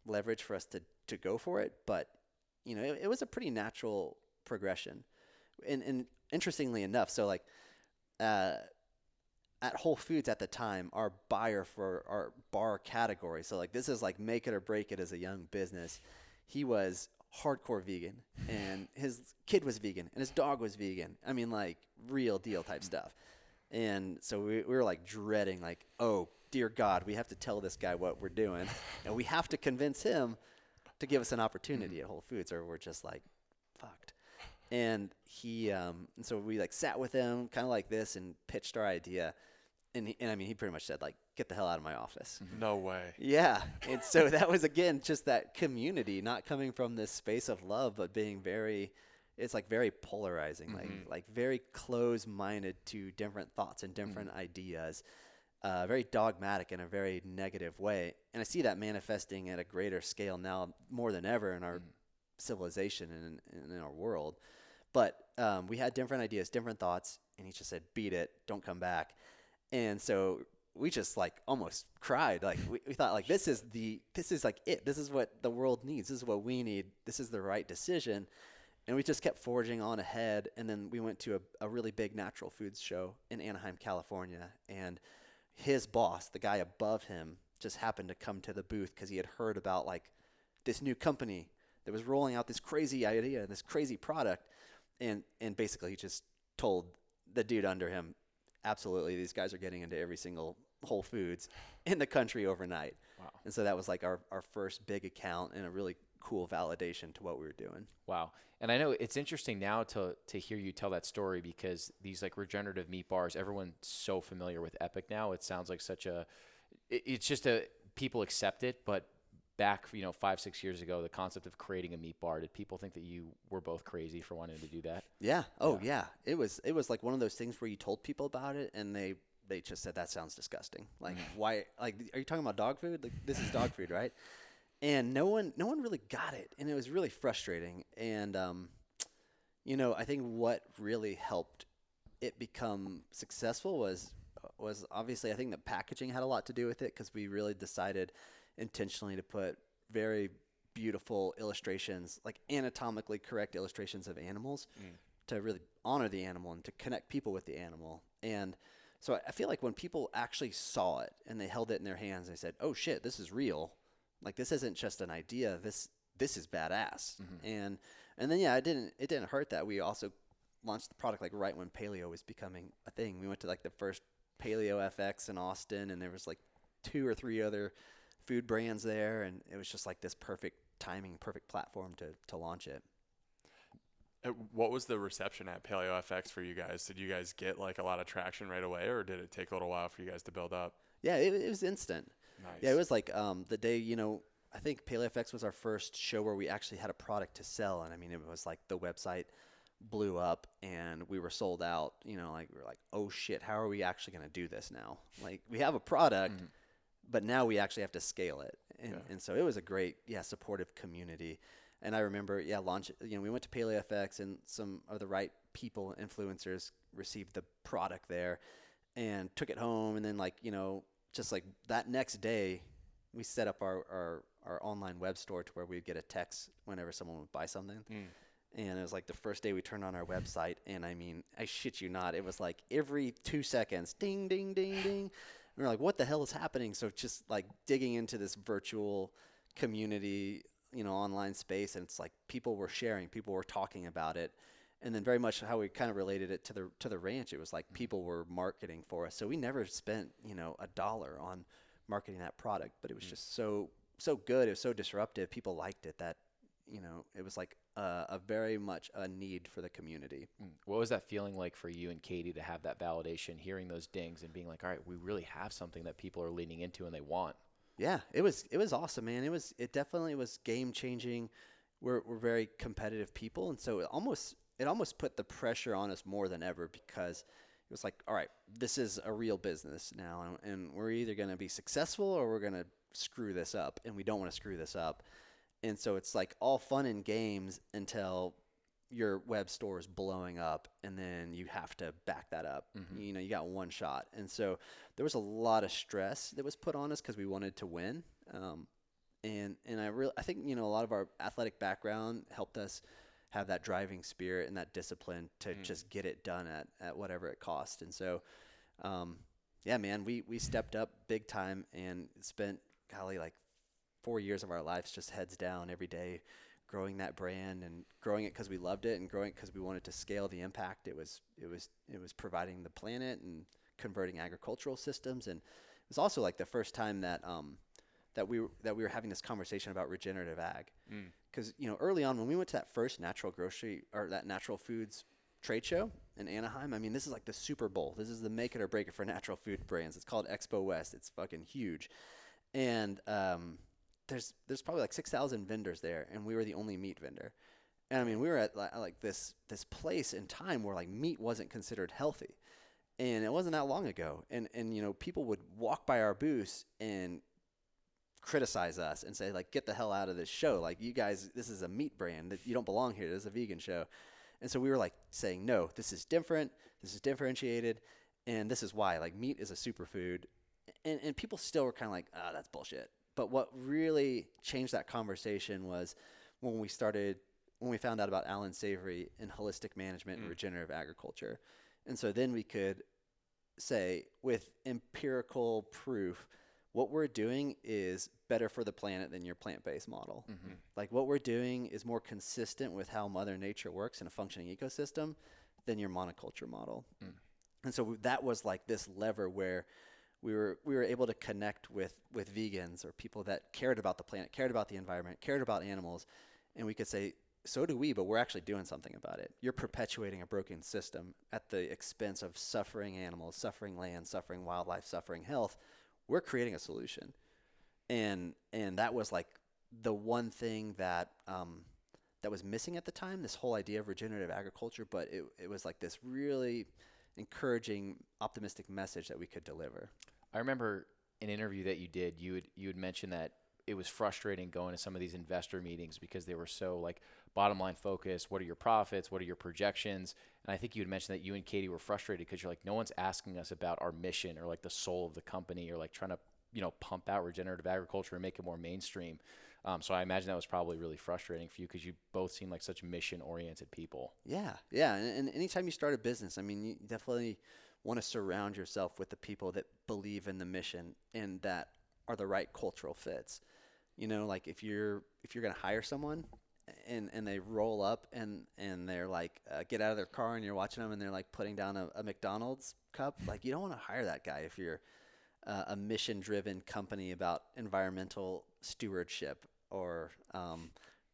leverage for us to go for it. But, it was a pretty natural progression. And interestingly enough, so like at Whole Foods at the time, our buyer for our bar category, so like this is like make it or break it as a young business, he was hardcore vegan, and his kid was vegan, and his dog was vegan. I mean, like real deal type stuff. And so we were like dreading, like, oh dear God, we have to tell this guy what we're doing, and we have to convince him to give us an opportunity at Whole Foods, or we're just like fucked. And he, and so we like sat with him kind of like this and pitched our idea. And I mean, he pretty much said like, get the hell out of my office. No way. Yeah. And so that was, again, just that community, not coming from this space of love, but being it's like very polarizing, like very close-minded to different thoughts and different ideas, very dogmatic in a very negative way. And I see that manifesting at a greater scale now more than ever in our civilization and in our world. But we had different ideas, different thoughts, and he just said, beat it, don't come back. And so we just like almost cried. Like we thought like, this is like it. This is what the world needs. This is what we need. This is the right decision. And we just kept forging on ahead. And then we went to a really big natural foods show in Anaheim, California. And his boss, the guy above him, just happened to come to the booth because he had heard about like this new company that was rolling out this crazy idea and this crazy product. And basically he just told the dude under him, absolutely, these guys are getting into every single Whole Foods in the country overnight. Wow. And so that was like our first big account and a really cool validation to what we were doing. Wow. And I know it's interesting now to hear you tell that story, because these like regenerative meat bars, everyone's so familiar with Epic now. It sounds like it's just people accept it, but back, 5-6 years ago, the concept of creating a meat bar, did people think that you were both crazy for wanting to do that? Yeah. Oh yeah. It was like one of those things where you told people about it and they just said, that sounds disgusting. Like, why, like, are you talking about dog food? Like, this is dog food, right? And no one really got it. And it was really frustrating. And, I think what really helped it become successful was obviously, I think the packaging had a lot to do with it, because we really decided intentionally to put very beautiful illustrations, like anatomically correct illustrations of animals, to really honor the animal and to connect people with the animal. And so I feel like when people actually saw it and they held it in their hands, they said, oh shit, this is real. Like, this isn't just an idea. This is badass. And then, yeah, it didn't hurt that we also launched the product like right when paleo was becoming a thing. We went to like the first Paleo Fx in Austin, and there was like 2 or 3 other food brands there, and it was just like this perfect timing, perfect platform to launch it. What was the reception at Paleo Fx for you guys? Did you guys get like a lot of traction right away, or did it take a little while for you guys to build up? Yeah, it was instant. Nice. Yeah, it was like the day, I think Paleo Fx was our first show where we actually had a product to sell. And I mean, it was like the website blew up and we were sold out, like we were like, oh shit, how are we actually going to do this now? Like, we have a product, but now we actually have to scale it. And so it was a great, supportive community. And I remember, we went to Paleo Fx, and some of the right people, influencers, received the product there and took it home. And then just like that next day, we set up our online web store to where we'd get a text whenever someone would buy something. And it was like the first day we turned on our website, and I mean, I shit you not, it was like every 2 seconds, ding, ding, ding, ding. And we're like, what the hell is happening? So just like digging into this virtual community, online space, and it's like people were sharing, people were talking about it. And then very much how we kind of related it to the ranch, it was like people were marketing for us. So we never spent, $1 on marketing that product, but it was just so so good. It was so disruptive. People liked it that, it was like a very much a need for the community. What was that feeling like for you and Katie to have that validation, hearing those dings and being like, all right, we really have something that people are leaning into and they want? Yeah, it was awesome, man. It definitely was game changing. We're very competitive people, and so it almost put the pressure on us more than ever, because it was like, all right, this is a real business now, and we're either going to be successful or we're going to screw this up, and we don't want to screw this up. And so it's like all fun and games until your web store is blowing up, and then you have to back that up. You got one shot. And so there was a lot of stress that was put on us because we wanted to win. And I think, a lot of our athletic background helped us have that driving spirit and that discipline to just get it done at whatever it cost. And so, yeah, man, we stepped up big time and spent, like 4 years of our lives just heads down every day, growing that brand and growing it because we loved it and growing it because we wanted to scale the impact. It was providing the planet and converting agricultural systems. And it was also like the first time that we were having this conversation about regenerative ag. Because, early on when we went to that first natural foods trade show in Anaheim, I mean, this is like the Super Bowl. This is the make it or break it for natural food brands. It's called Expo West. It's fucking huge. And there's probably like 6,000 vendors there, and we were the only meat vendor. And I mean, we were at like this place in time where like meat wasn't considered healthy, and it wasn't that long ago. And people would walk by our booths and criticize us and say, like, get the hell out of this show. Like, you guys, this is a meat brand. That you don't belong here. This is a vegan show. And so we were like saying, no, this is different. This is differentiated. And this is why. Like, meat is a superfood. And people still were kind of like, oh, that's bullshit. But what really changed that conversation was when we found out about Alan Savory and holistic management and regenerative agriculture. And so then we could say with empirical proof, what we're doing is better for the planet than your plant-based model. Like, what we're doing is more consistent with how Mother Nature works in a functioning ecosystem than your monoculture model. And so that was like this lever where we were able to connect with vegans or people that cared about the planet, cared about the environment, cared about animals, and we could say, so do we, but we're actually doing something about it. You're perpetuating a broken system at the expense of suffering animals, suffering land, suffering wildlife, suffering health. We're creating a solution. And that was like the one thing that was missing at the time, this whole idea of regenerative agriculture, but it was like this really encouraging, optimistic message that we could deliver. I remember an interview that you did, you had mentioned that it was frustrating going to some of these investor meetings because they were so like bottom line focused. What are your profits? What are your projections? And I think you had mentioned that you and Katie were frustrated because you're like, no one's asking us about our mission or like the soul of the company or like trying to, pump out regenerative agriculture and make it more mainstream. So I imagine that was probably really frustrating for you because you both seem like such mission oriented people. Yeah. And anytime you start a business, I mean, you definitely want to surround yourself with the people that believe in the mission and that are the right cultural fits. Like if you're going to hire someone and they roll up and they're like, get out of their car and you're watching them and they're like putting down a McDonald's cup, like you don't want to hire that guy if you're a mission-driven company about environmental stewardship or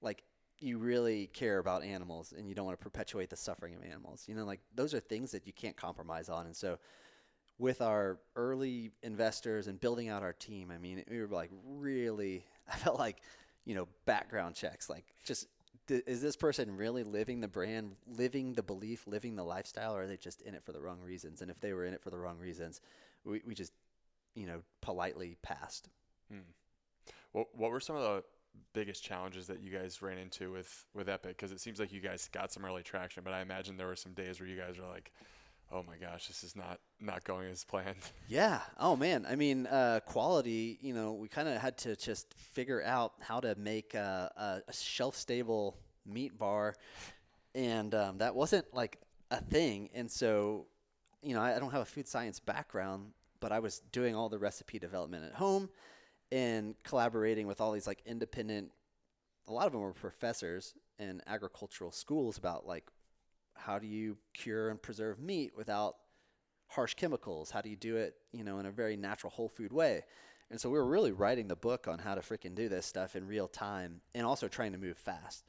like you really care about animals and you don't want to perpetuate the suffering of animals. Like those are things that you can't compromise on. And so with our early investors and building out our team, I mean, we were like really, I felt like, background checks, like just, is this person really living the brand, living the belief, living the lifestyle, or are they just in it for the wrong reasons? And if they were in it for the wrong reasons, we just, politely passed. What were some of the biggest challenges that you guys ran into with Epic? Because it seems like you guys got some early traction, but I imagine there were some days where you guys were like, oh my gosh, this is not going as planned. Yeah. Oh man. I mean, quality, we kind of had to just figure out how to make a shelf-stable meat bar. And that wasn't like a thing. And so, I don't have a food science background, but I was doing all the recipe development at home and collaborating with all these like independent, a lot of them were professors in agricultural schools about like, how do you cure and preserve meat without harsh chemicals? How do you do it, in a very natural whole food way? And so we were really writing the book on how to freaking do this stuff in real time and also trying to move fast.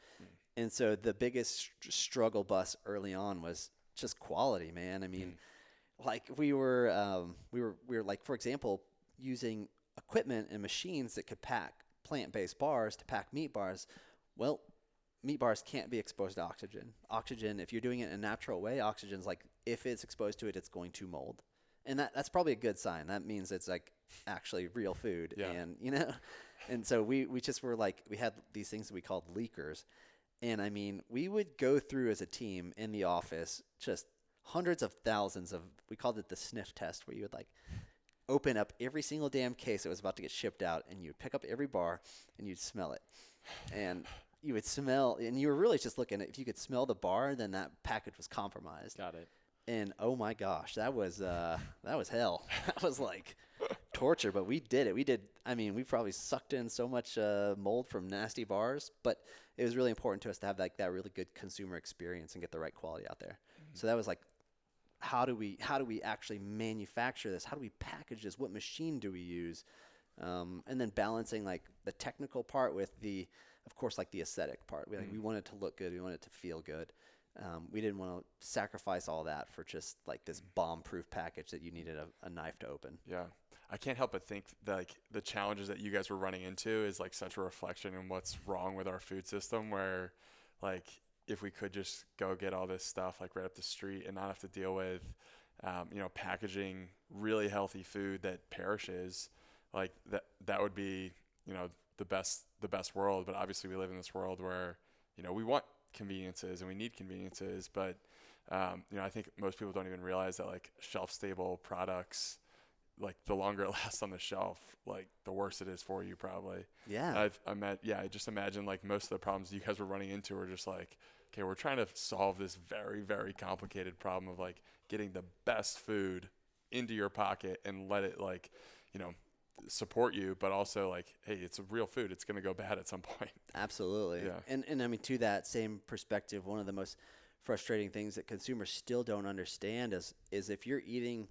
And so the biggest struggle bus early on was just quality, man. I mean, like we were like, for example, using equipment and machines that could pack plant-based bars to pack meat bars. Well, meat bars can't be exposed to oxygen. Oxygen, if you're doing it in a natural way, oxygen's like, if it's exposed to it, it's going to mold. And that's probably a good sign. That means it's like actually real food. Yeah. And, you know, and so we just were like, we had these things that we called leakers. And I mean, we would go through as a team in the office, just hundreds of thousands of, we called it the Sniff Test, where you would like open up every single damn case that was about to get shipped out, and you would pick up every bar and you'd smell it. And you would smell, and you were really just looking at, if you could smell the bar, then that package was compromised. Got it. And oh my gosh, that was hell. That was like torture, but we did it. I mean, we probably sucked in so much mold from nasty bars, but it was really important to us to have like that really good consumer experience and get the right quality out there. So that was like, how do we actually manufacture this? How do we package this? What machine do we use? And then balancing like the technical part with the, of course, like the aesthetic part. We wanted it to look good. We wanted it to feel good. We didn't want to sacrifice all that for just like this bomb-proof package that you needed a knife to open. Yeah. I can't help but think that like the challenges that you guys were running into is like such a reflection in what's wrong with our food system, where like if we could just go get all this stuff like right up the street and not have to deal with, packaging really healthy food that perishes, like that would be, the best world. But obviously we live in this world where, we want conveniences and we need conveniences, but I think most people don't even realize that like shelf stable products, like the longer it lasts on the shelf, like the worse it is for you probably. Yeah. I just imagine like most of the problems you guys were running into were just like, okay, we're trying to solve this very, very complicated problem of like getting the best food into your pocket and let it like, support you, but also like, hey, it's a real food. It's going to go bad at some point. Absolutely. Yeah. And I mean, to that same perspective, one of the most frustrating things that consumers still don't understand is if you're eating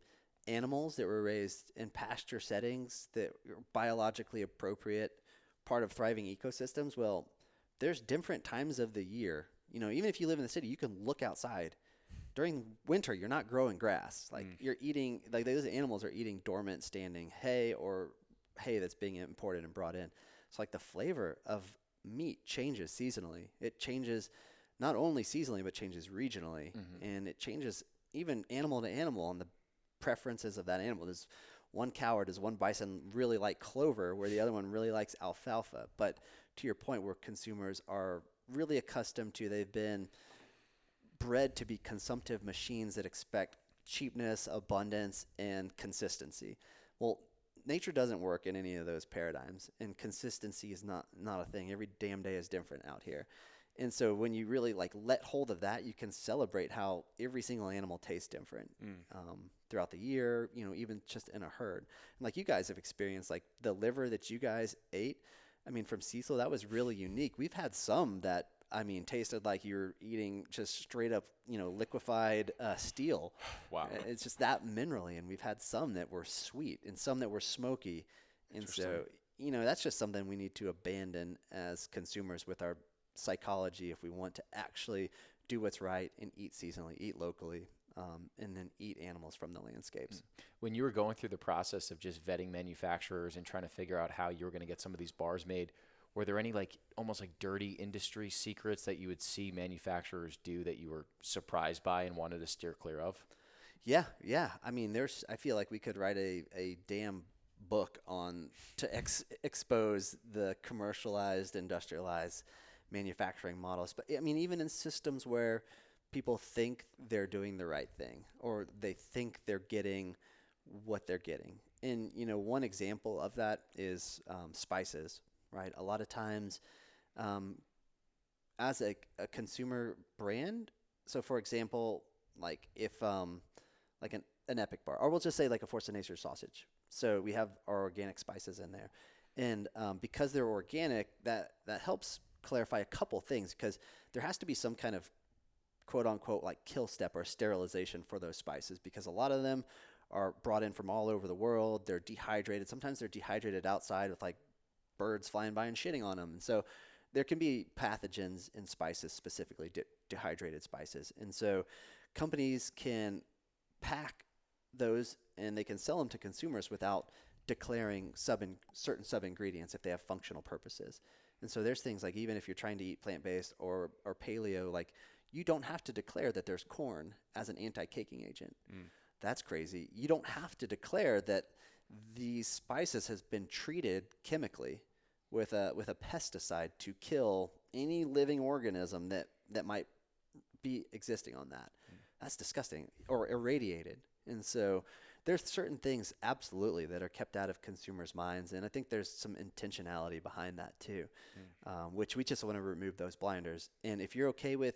animals that were raised in pasture settings that are biologically appropriate, part of thriving ecosystems, well, there's different times of the year. Even if you live in the city, you can look outside. During winter, you're not growing grass. Like you're eating, like those animals are eating dormant standing hay or hay that's being imported and brought in. So like the flavor of meat changes seasonally. It changes not only seasonally, but changes regionally. And it changes even animal to animal on the preferences of that animal. Does one cow or does one bison really like clover where the other one really likes alfalfa? But to your point, where consumers are really accustomed to, they've been bred to be consumptive machines that expect cheapness, abundance, and consistency. Well, nature doesn't work in any of those paradigms, and consistency is not a thing. Every damn day is different out here. And so when you really like let hold of that, you can celebrate how every single animal tastes different throughout the year, even just in a herd. And like you guys have experienced, like the liver that you guys ate, I mean, from Cecil, that was really unique. We've had some that, tasted like you're eating just straight up, liquefied steel. Wow. It's just that minerally. And we've had some that were sweet and some that were smoky. And so, that's just something we need to abandon as consumers with our psychology if we want to actually do what's right and eat seasonally, eat locally, and then eat animals from the landscapes. When you were going through the process of just vetting manufacturers and trying to figure out how you were going to get some of these bars made, were there any like almost like dirty industry secrets that you would see manufacturers do that you were surprised by and wanted to steer clear of? Yeah. I mean, I feel like we could write a damn book to expose the commercialized, industrialized manufacturing models. But I mean, even in systems where people think they're doing the right thing or they think they're getting what they're getting. And, one example of that is spices. Right. A lot of times as a consumer brand. So, for example, like if like an Epic bar, or we'll just say like a Force of Nature sausage. So we have our organic spices in there. And because they're organic, that helps clarify a couple things, because there has to be some kind of quote unquote like kill step or sterilization for those spices, because a lot of them are brought in from all over the world. They're dehydrated. Sometimes they're dehydrated outside with like birds flying by and shitting on them. And so there can be pathogens in spices, specifically dehydrated spices. And so companies can pack those and they can sell them to consumers without declaring certain sub-ingredients if they have functional purposes. And so there's things like, even if you're trying to eat plant-based or paleo, like you don't have to declare that there's corn as an anti-caking agent. That's crazy. You don't have to declare that these spices has been treated chemically with a pesticide to kill any living organism that might be existing on that. That's disgusting. Or irradiated. And so there's certain things absolutely that are kept out of consumers' minds, and I think there's some intentionality behind that too, which we just want to remove those blinders. And if you're okay with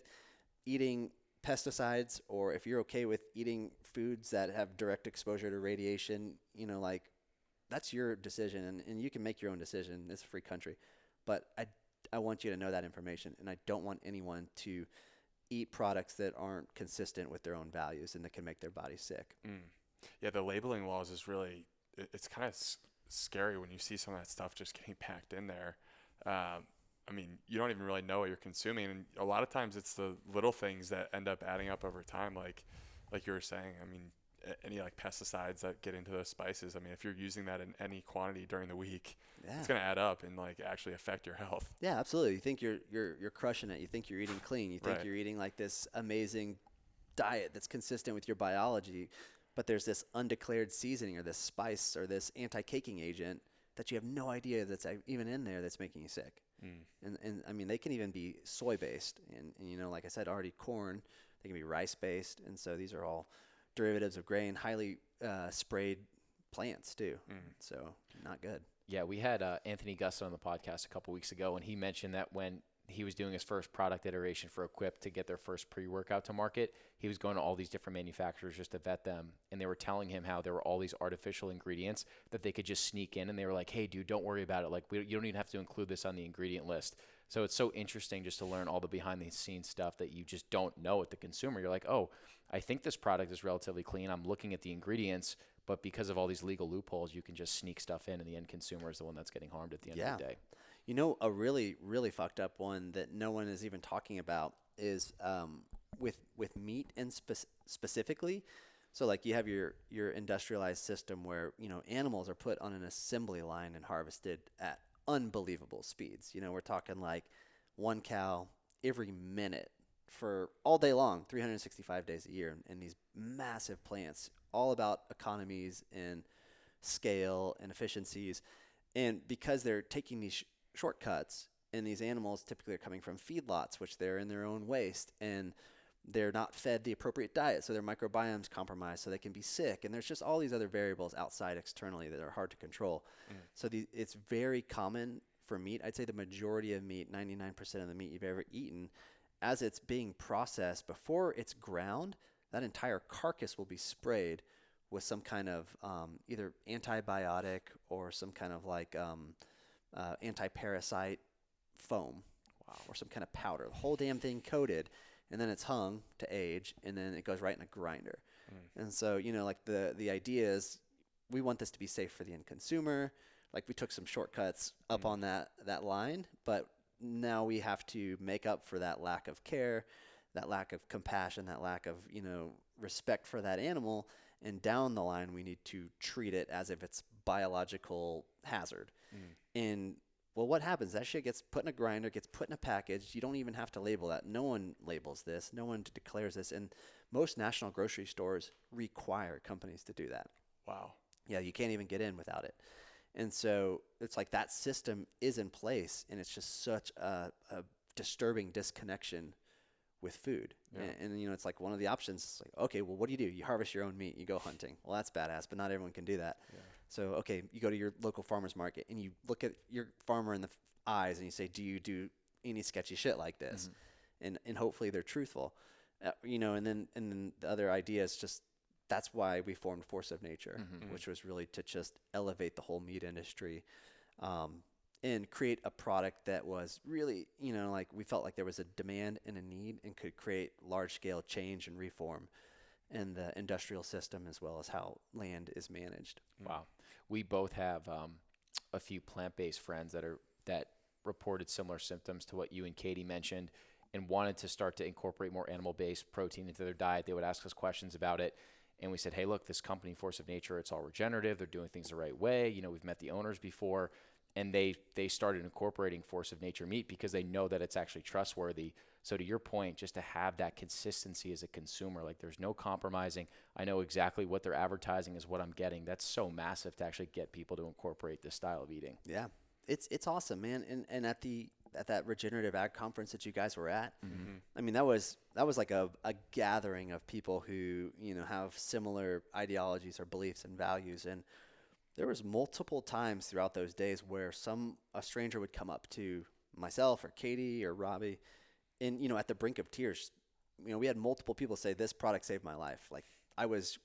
eating pesticides, or if you're okay with eating foods that have direct exposure to radiation, you know, like that's your decision, and you can make your own decision. It's a free country. But I want you to know that information, and I don't want anyone to eat products that aren't consistent with their own values and that can make their body sick. Yeah, the labeling laws is really, it's kind of scary when you see some of that stuff just getting packed in there. I mean, you don't even really know what you're consuming, and a lot of times it's the little things that end up adding up over time, like you were saying. I mean, any like pesticides that get into those spices. I mean, if you're using that in any quantity during the week, it's going to add up and like actually affect your health. Yeah, absolutely. You think you're crushing it. You think you're eating clean. You think you're eating like this amazing diet that's consistent with your biology, but there's this undeclared seasoning or this spice or this anti-caking agent that you have no idea that's even in there that's making you sick. And I mean, they can even be soy-based. And, you know, like I said, already corn, they can be rice-based. And so these are all derivatives of grain, highly sprayed plants too. So not good. Yeah, we had Anthony Gusson on the podcast a couple weeks ago, and he mentioned that when he was doing his first product iteration for Equip to get their first pre-workout to market, he was going to all these different manufacturers just to vet them, and they were telling him how there were all these artificial ingredients that they could just sneak in, and they were like, hey, dude, don't worry about it. Like, you don't even have to include this on the ingredient list. So it's so interesting just to learn all the behind-the-scenes stuff that you just don't know at the consumer. You're like, oh, I think this product is relatively clean. I'm looking at the ingredients, but because of all these legal loopholes, you can just sneak stuff in, and the end consumer is the one that's getting harmed at the end of the day. You know, a really, really fucked up one that no one is even talking about is with meat and specifically. So like you have your industrialized system where, you know, animals are put on an assembly line and harvested at unbelievable speeds. You know, we're talking like one cow every minute for all day long, 365 days a year, in these massive plants, all about economies and scale and efficiencies. And because they're taking these shortcuts, and these animals typically are coming from feedlots, which they're in their own waste, and they're not fed the appropriate diet, so their microbiome's compromised, so they can be sick. And there's just all these other variables outside externally that are hard to control. So it's very common for meat. I'd say the majority of meat, 99% of the meat you've ever eaten, as it's being processed, before it's ground, that entire carcass will be sprayed with some kind of either antibiotic or some kind of like anti-parasite foam, or some kind of powder. The whole damn thing coated, and then it's hung to age, and then it goes right in a grinder. And so, you know, like the idea is we want this to be safe for the end consumer. Like we took some shortcuts up on that line, but now we have to make up for that lack of care, that lack of compassion, that lack of, you know, respect for that animal. And down the line, we need to treat it as if it's biological hazard. And well, what happens? That shit gets put in a grinder, gets put in a package. You don't even have to label that. No one labels this. No one declares this. And most national grocery stores require companies to do that. Wow. Yeah, you can't even get in without it. And so it's like that system is in place, and it's just such a disturbing disconnection with food. And you know, it's like one of the options is like, okay, well, what do? You harvest your own meat. You go hunting. Well, that's badass, but not everyone can do that. So, okay, you go to your local farmer's market, and you look at your farmer in the eyes, and you say, do you do any sketchy shit like this? And hopefully they're truthful. You know, and then the other idea is just, that's why we formed Force of Nature, which was really to just elevate the whole meat industry, and create a product that was really, you know, like we felt like there was a demand and a need and could create large scale change and reform. and the industrial system, as well as how land is managed. Wow. We both have a few plant-based friends that reported similar symptoms to what you and Katie mentioned and wanted to start to incorporate more animal-based protein into their diet. They would ask us questions about it. And we said, hey, look, this company, Force of Nature, it's all regenerative. They're doing things the right way. You know, we've met the owners before. And they started incorporating Force of Nature meat because they know that it's actually trustworthy. So to your point, just to have that consistency as a consumer, like there's no compromising. I know exactly what they're advertising is what I'm getting. That's so massive to actually get people to incorporate this style of eating. Yeah, it's awesome, man. And at that regenerative ag conference that you guys were at, I mean, that was like a gathering of people who, you know, have similar ideologies or beliefs and values. And there was multiple times throughout those days where a stranger would come up to myself or Katie or Robbie and, you know, at the brink of tears. You know, we had multiple people say, this product saved my life. Like, I was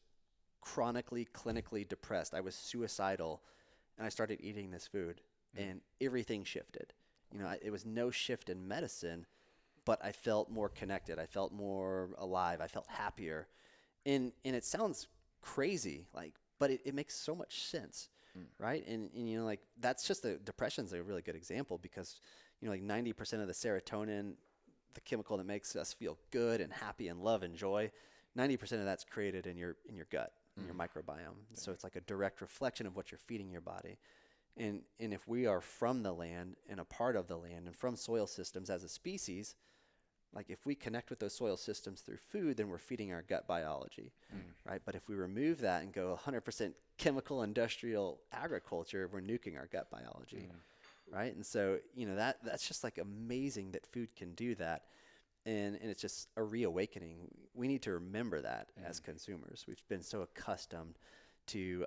chronically, clinically depressed. I was suicidal, and I started eating this food, and everything shifted. You know, it was no shift in medicine, but I felt more connected. I felt more alive. I felt happier. And it sounds crazy, like, but it makes so much sense, right? And, you know, like, that's just depression's a really good example because, you know, like 90% of the serotonin, the chemical that makes us feel good and happy and love and joy, 90% of that's created in your gut, in your microbiome. So it's like a direct reflection of what you're feeding your body. And if we are from the land and a part of the land and from soil systems as a species, like if we connect with those soil systems through food, then we're feeding our gut biology, right? But if we remove that and go 100% chemical industrial agriculture, we're nuking our gut biology, right? And so, you know, that's just like amazing that food can do that. And it's just a reawakening. We need to remember that as consumers. We've been so accustomed to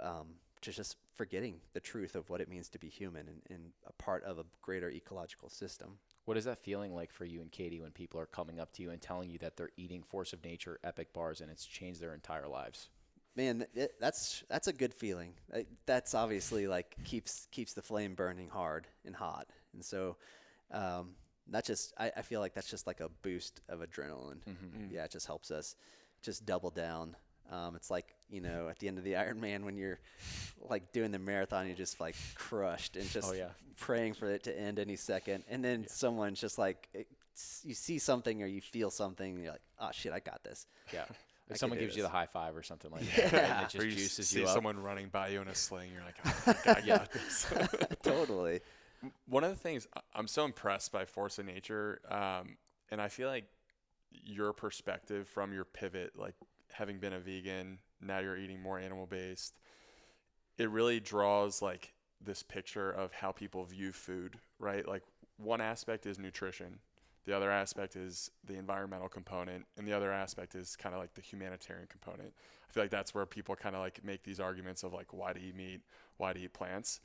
just forgetting the truth of what it means to be human and a part of a greater ecological system. What is that feeling like for you and Katie when people are coming up to you and telling you that they're eating Force of Nature Epic bars and it's changed their entire lives? Man, that's a good feeling. That's obviously like keeps the flame burning hard and hot. And so I feel like that's just like a boost of adrenaline. Yeah, it just helps us just double down. It's like, you know, at the end of the Ironman when you're like doing the marathon, you're just like crushed and just praying for it to end any second. And then someone's just like, you see something or you feel something, and you're like, oh shit, I got this. Yeah. If someone gives you the high five or something like that, right? It just or you juices see you up. someone running by you in a sling, you're like, oh, I got this. Totally. One of the things I'm so impressed by Force of Nature, and I feel like your perspective from your pivot, like having been a vegan, now you're eating more animal-based, it really draws like this picture of how people view food, right? Like one aspect is nutrition. The other aspect is the environmental component, and the other aspect is kind of like the humanitarian component. I feel like that's where people kind of like make these arguments of like, why to eat meat, why to eat plants.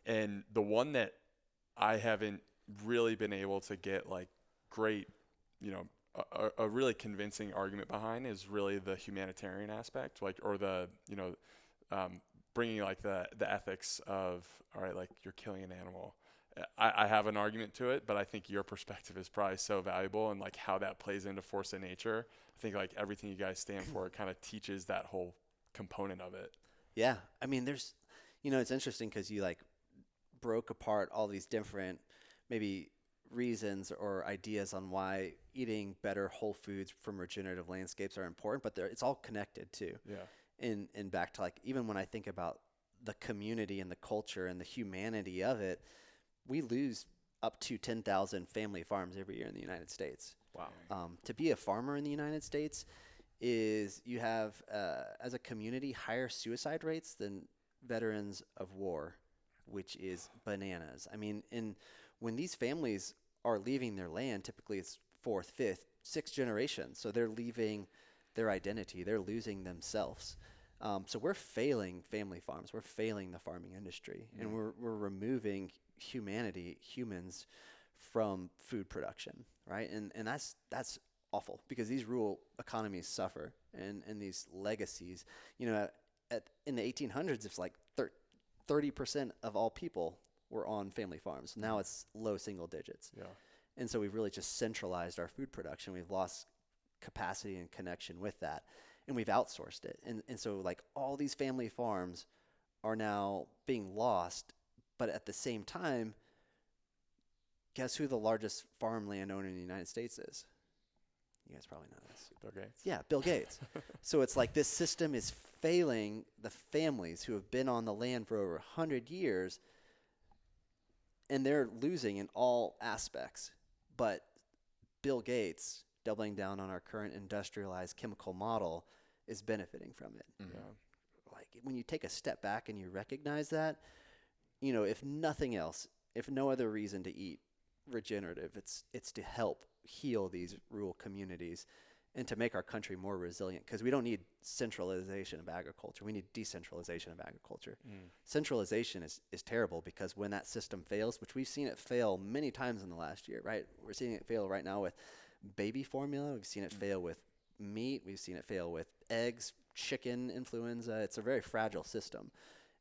And the one that I haven't really been able to get like great, you know, a really convincing argument behind is really the humanitarian aspect, like, or the, you know, bringing like the ethics of, all right, like you're killing an animal. I have an argument to it, but I think your perspective is probably so valuable, and like how that plays into Force of Nature. I think like everything you guys stand for, it kind of teaches that whole component of it. Yeah. I mean, there's, you know, it's interesting because you like broke apart all these different maybe reasons or ideas on why eating better whole foods from regenerative landscapes are important, but it's all connected too. Yeah. And back to like, even when I think about the community and the culture and the humanity of it, we lose up to 10,000 family farms every year in the United States. Wow. To be a farmer in the United States is you have, as a community, higher suicide rates than veterans of war, which is bananas. I mean, when these families are leaving their land, typically it's 4th, 5th, 6th generation. So they're leaving their identity. They're losing themselves. So we're failing family farms. We're failing the farming industry. And we're removing humans from food production, right? And that's awful because these rural economies suffer and these legacies, you know, in the 1800s, it's like 30% of all people were on family farms. Now it's low single digits. Yeah. And so we've really just centralized our food production. We've lost capacity and connection with that. and we've outsourced it. And so like all these family farms are now being lost, but at the same time, guess who the largest farmland owner in the United States is? You guys probably know this. Bill Gates. Yeah, Bill Gates. So it's like this system is failing the families who have been on the land for over 100 years, and they're losing in all aspects. But Bill Gates, doubling down on our current industrialized chemical model, is benefiting from it. Yeah. Like when you take a step back and you recognize that, you know, if nothing else, if no other reason to eat regenerative, it's to help heal these rural communities and to make our country more resilient, because we don't need centralization of agriculture. We need decentralization of agriculture. Centralization is terrible, because when that system fails, which we've seen it fail many times in the last year, right? We're seeing it fail right now with baby formula. We've seen it fail with meat. We've seen it fail with eggs, chicken, influenza. It's a very fragile system.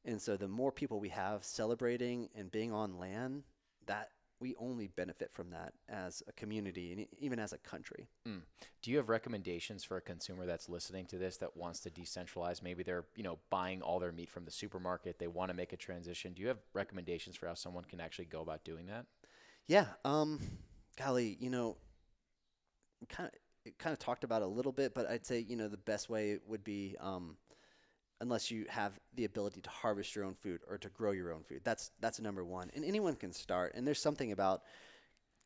And so the more people we have celebrating and being on land, that we only benefit from that as a community and even as a country. Do you have recommendations for a consumer that's listening to this that wants to decentralize? Maybe they're, buying all their meat from the supermarket. They want to make a transition. Do you have recommendations for how someone can actually go about doing that? Yeah. Golly, kind of talked about it a little bit, but I'd say, the best way would be, unless you have the ability to harvest your own food or to grow your own food. That's number one. And anyone can start. And there's something about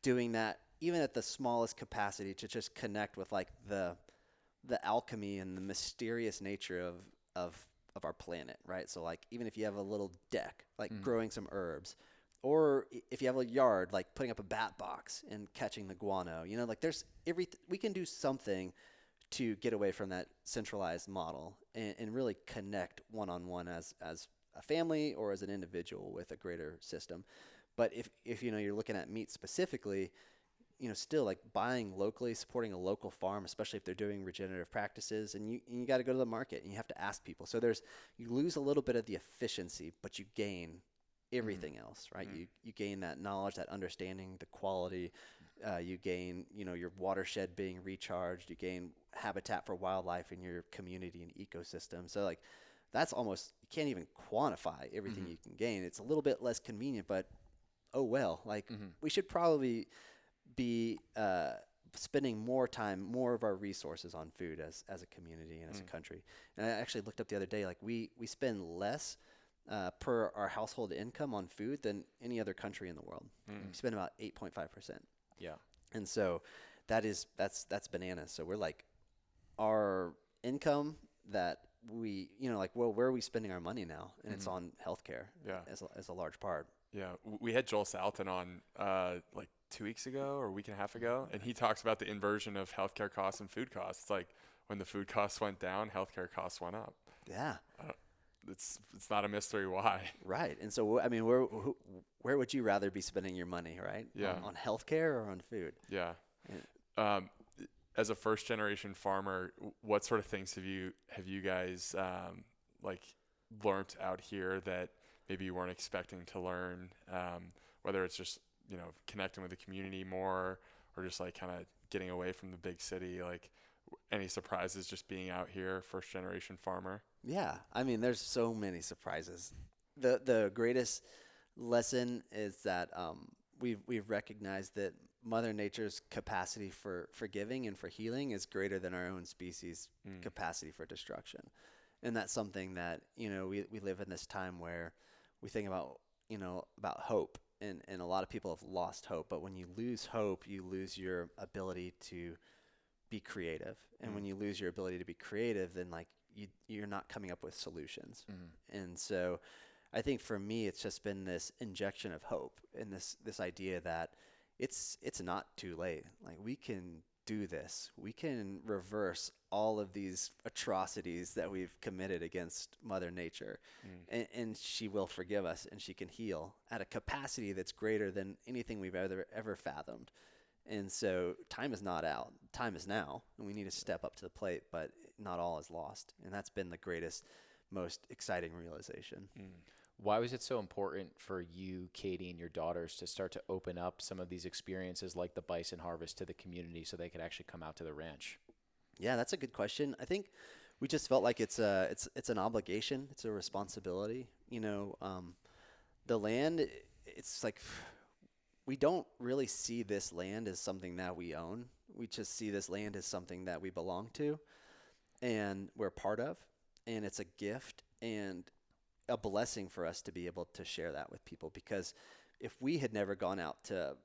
doing that, even at the smallest capacity, to just connect with like the alchemy and the mysterious nature of our planet, right? So like even if you have a little deck, like growing some herbs, or if you have a yard, like putting up a bat box and catching the guano, like there's we can do something to get away from that centralized model and really connect one-on-one as a family or as an individual with a greater system. But if you're looking at meat specifically, still like buying locally, supporting a local farm, especially if they're doing regenerative practices, and you got to go to the market and you have to ask people. So you lose a little bit of the efficiency, but you gain everything else, right? You gain that knowledge, that understanding, the quality. You gain, your watershed being recharged. You gain habitat for wildlife in your community and ecosystem. So like, that's almost, you can't even quantify everything you can gain. It's a little bit less convenient, but oh well. Like we should probably be spending more time, more of our resources on food as a community and as a country. And I actually looked up the other day, like we spend less per our household income on food than any other country in the world. We spend about 8.5%. Yeah. And so that's bananas. So we're like, our income that we, where are we spending our money now? And it's on healthcare as a large part. Yeah. We had Joel Salton on like 2 weeks ago or a week and a half ago, and he talks about the inversion of healthcare costs and food costs. It's like when the food costs went down, healthcare costs went up. Yeah. It's not a mystery why. Right. And so, I mean, where would you rather be spending your money, right? Yeah. On healthcare or on food? Yeah. As a first generation farmer, what sort of things have you guys like learned out here that maybe you weren't expecting to learn? Whether it's just connecting with the community more, or just like kind of getting away from the big city. Like any surprises just being out here, first generation farmer? Yeah, I mean, there's so many surprises. The greatest lesson is that we've recognized that Mother Nature's capacity for giving and for healing is greater than our own species' capacity for destruction. And that's something that, we live in this time where we think about hope, and a lot of people have lost hope. But when you lose hope, you lose your ability to be creative. And when you lose your ability to be creative, then like you're not coming up with solutions. And so I think for me, it's just been this injection of hope and this idea that it's not too late. Like we can do this. We can reverse all of these atrocities that we've committed against Mother Nature, and she will forgive us, and she can heal at a capacity that's greater than anything we've ever fathomed. And so time is not out. Time is now, and we need to step up to the plate, but not all is lost. And that's been the greatest, most exciting realization. Why was it so important for you, Katie, and your daughters to start to open up some of these experiences like the Bison Harvest to the community so they could actually come out to the ranch? Yeah, that's a good question. I think we just felt like it's an obligation, it's a responsibility. The land, it's like we don't really see this land as something that we own. We just see this land as something that we belong to and we're part of, and it's a gift and a blessing for us to be able to share that with people. Because if we had never gone out to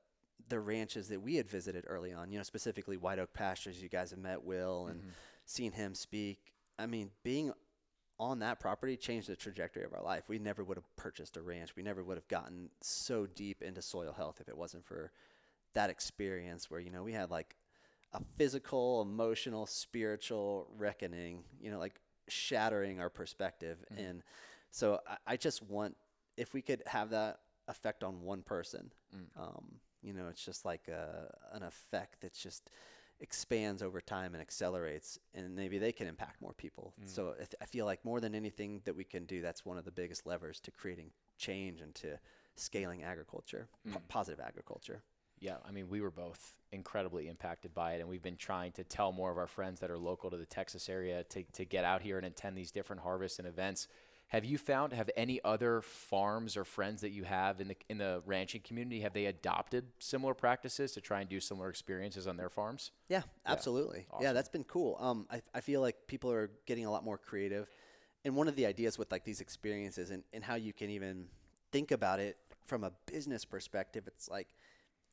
the ranches that we had visited early on, specifically White Oak Pastures, you guys have met Will and seen him speak. I mean, being on that property changed the trajectory of our life. We never would have purchased a ranch. We never would have gotten so deep into soil health if it wasn't for that experience where, we had like a physical, emotional, spiritual reckoning, like shattering our perspective. And so I just want, if we could have that effect on one person, it's just like an effect that's just expands over time and accelerates, and maybe they can impact more people. So I feel like more than anything that we can do, that's one of the biggest levers to creating change and to scaling agriculture, positive agriculture. Yeah, I mean, we were both incredibly impacted by it, and we've been trying to tell more of our friends that are local to the Texas area to get out here and attend these different harvests and events. Have any other farms or friends that you have in the ranching community, have they adopted similar practices to try and do similar experiences on their farms? Yeah, absolutely. Awesome. Yeah, that's been cool. I feel like people are getting a lot more creative. And one of the ideas with like these experiences and how you can even think about it from a business perspective, it's like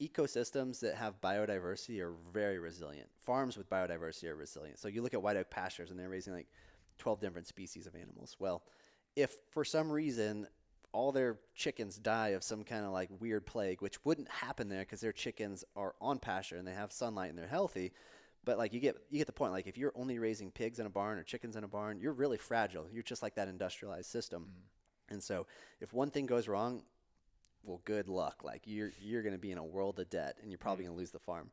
ecosystems that have biodiversity are very resilient. Farms with biodiversity are resilient. So you look at White Oak Pastures and they're raising like 12 different species of animals. Well, if for some reason all their chickens die of some kind of like weird plague, which wouldn't happen there because their chickens are on pasture and they have sunlight and they're healthy, but like you get the point. Like if you're only raising pigs in a barn or chickens in a barn, you're really fragile. You're just like that industrialized system. And so if one thing goes wrong, well, good luck. Like you're going to be in a world of debt and you're probably going to lose the farm.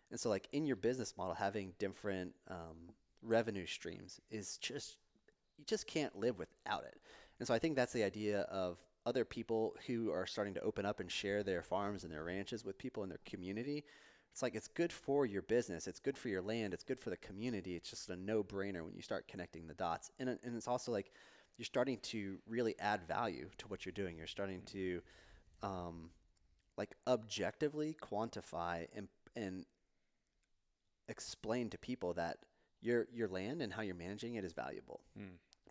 And so like in your business model, having different revenue streams is you just can't live without it. And so I think that's the idea of other people who are starting to open up and share their farms and their ranches with people in their community. It's like, it's good for your business. It's good for your land. It's good for the community. It's just a no-brainer when you start connecting the dots. And it's also like you're starting to really add value to what you're doing. You're starting to like objectively quantify and explain to people that your land and how you're managing it is valuable.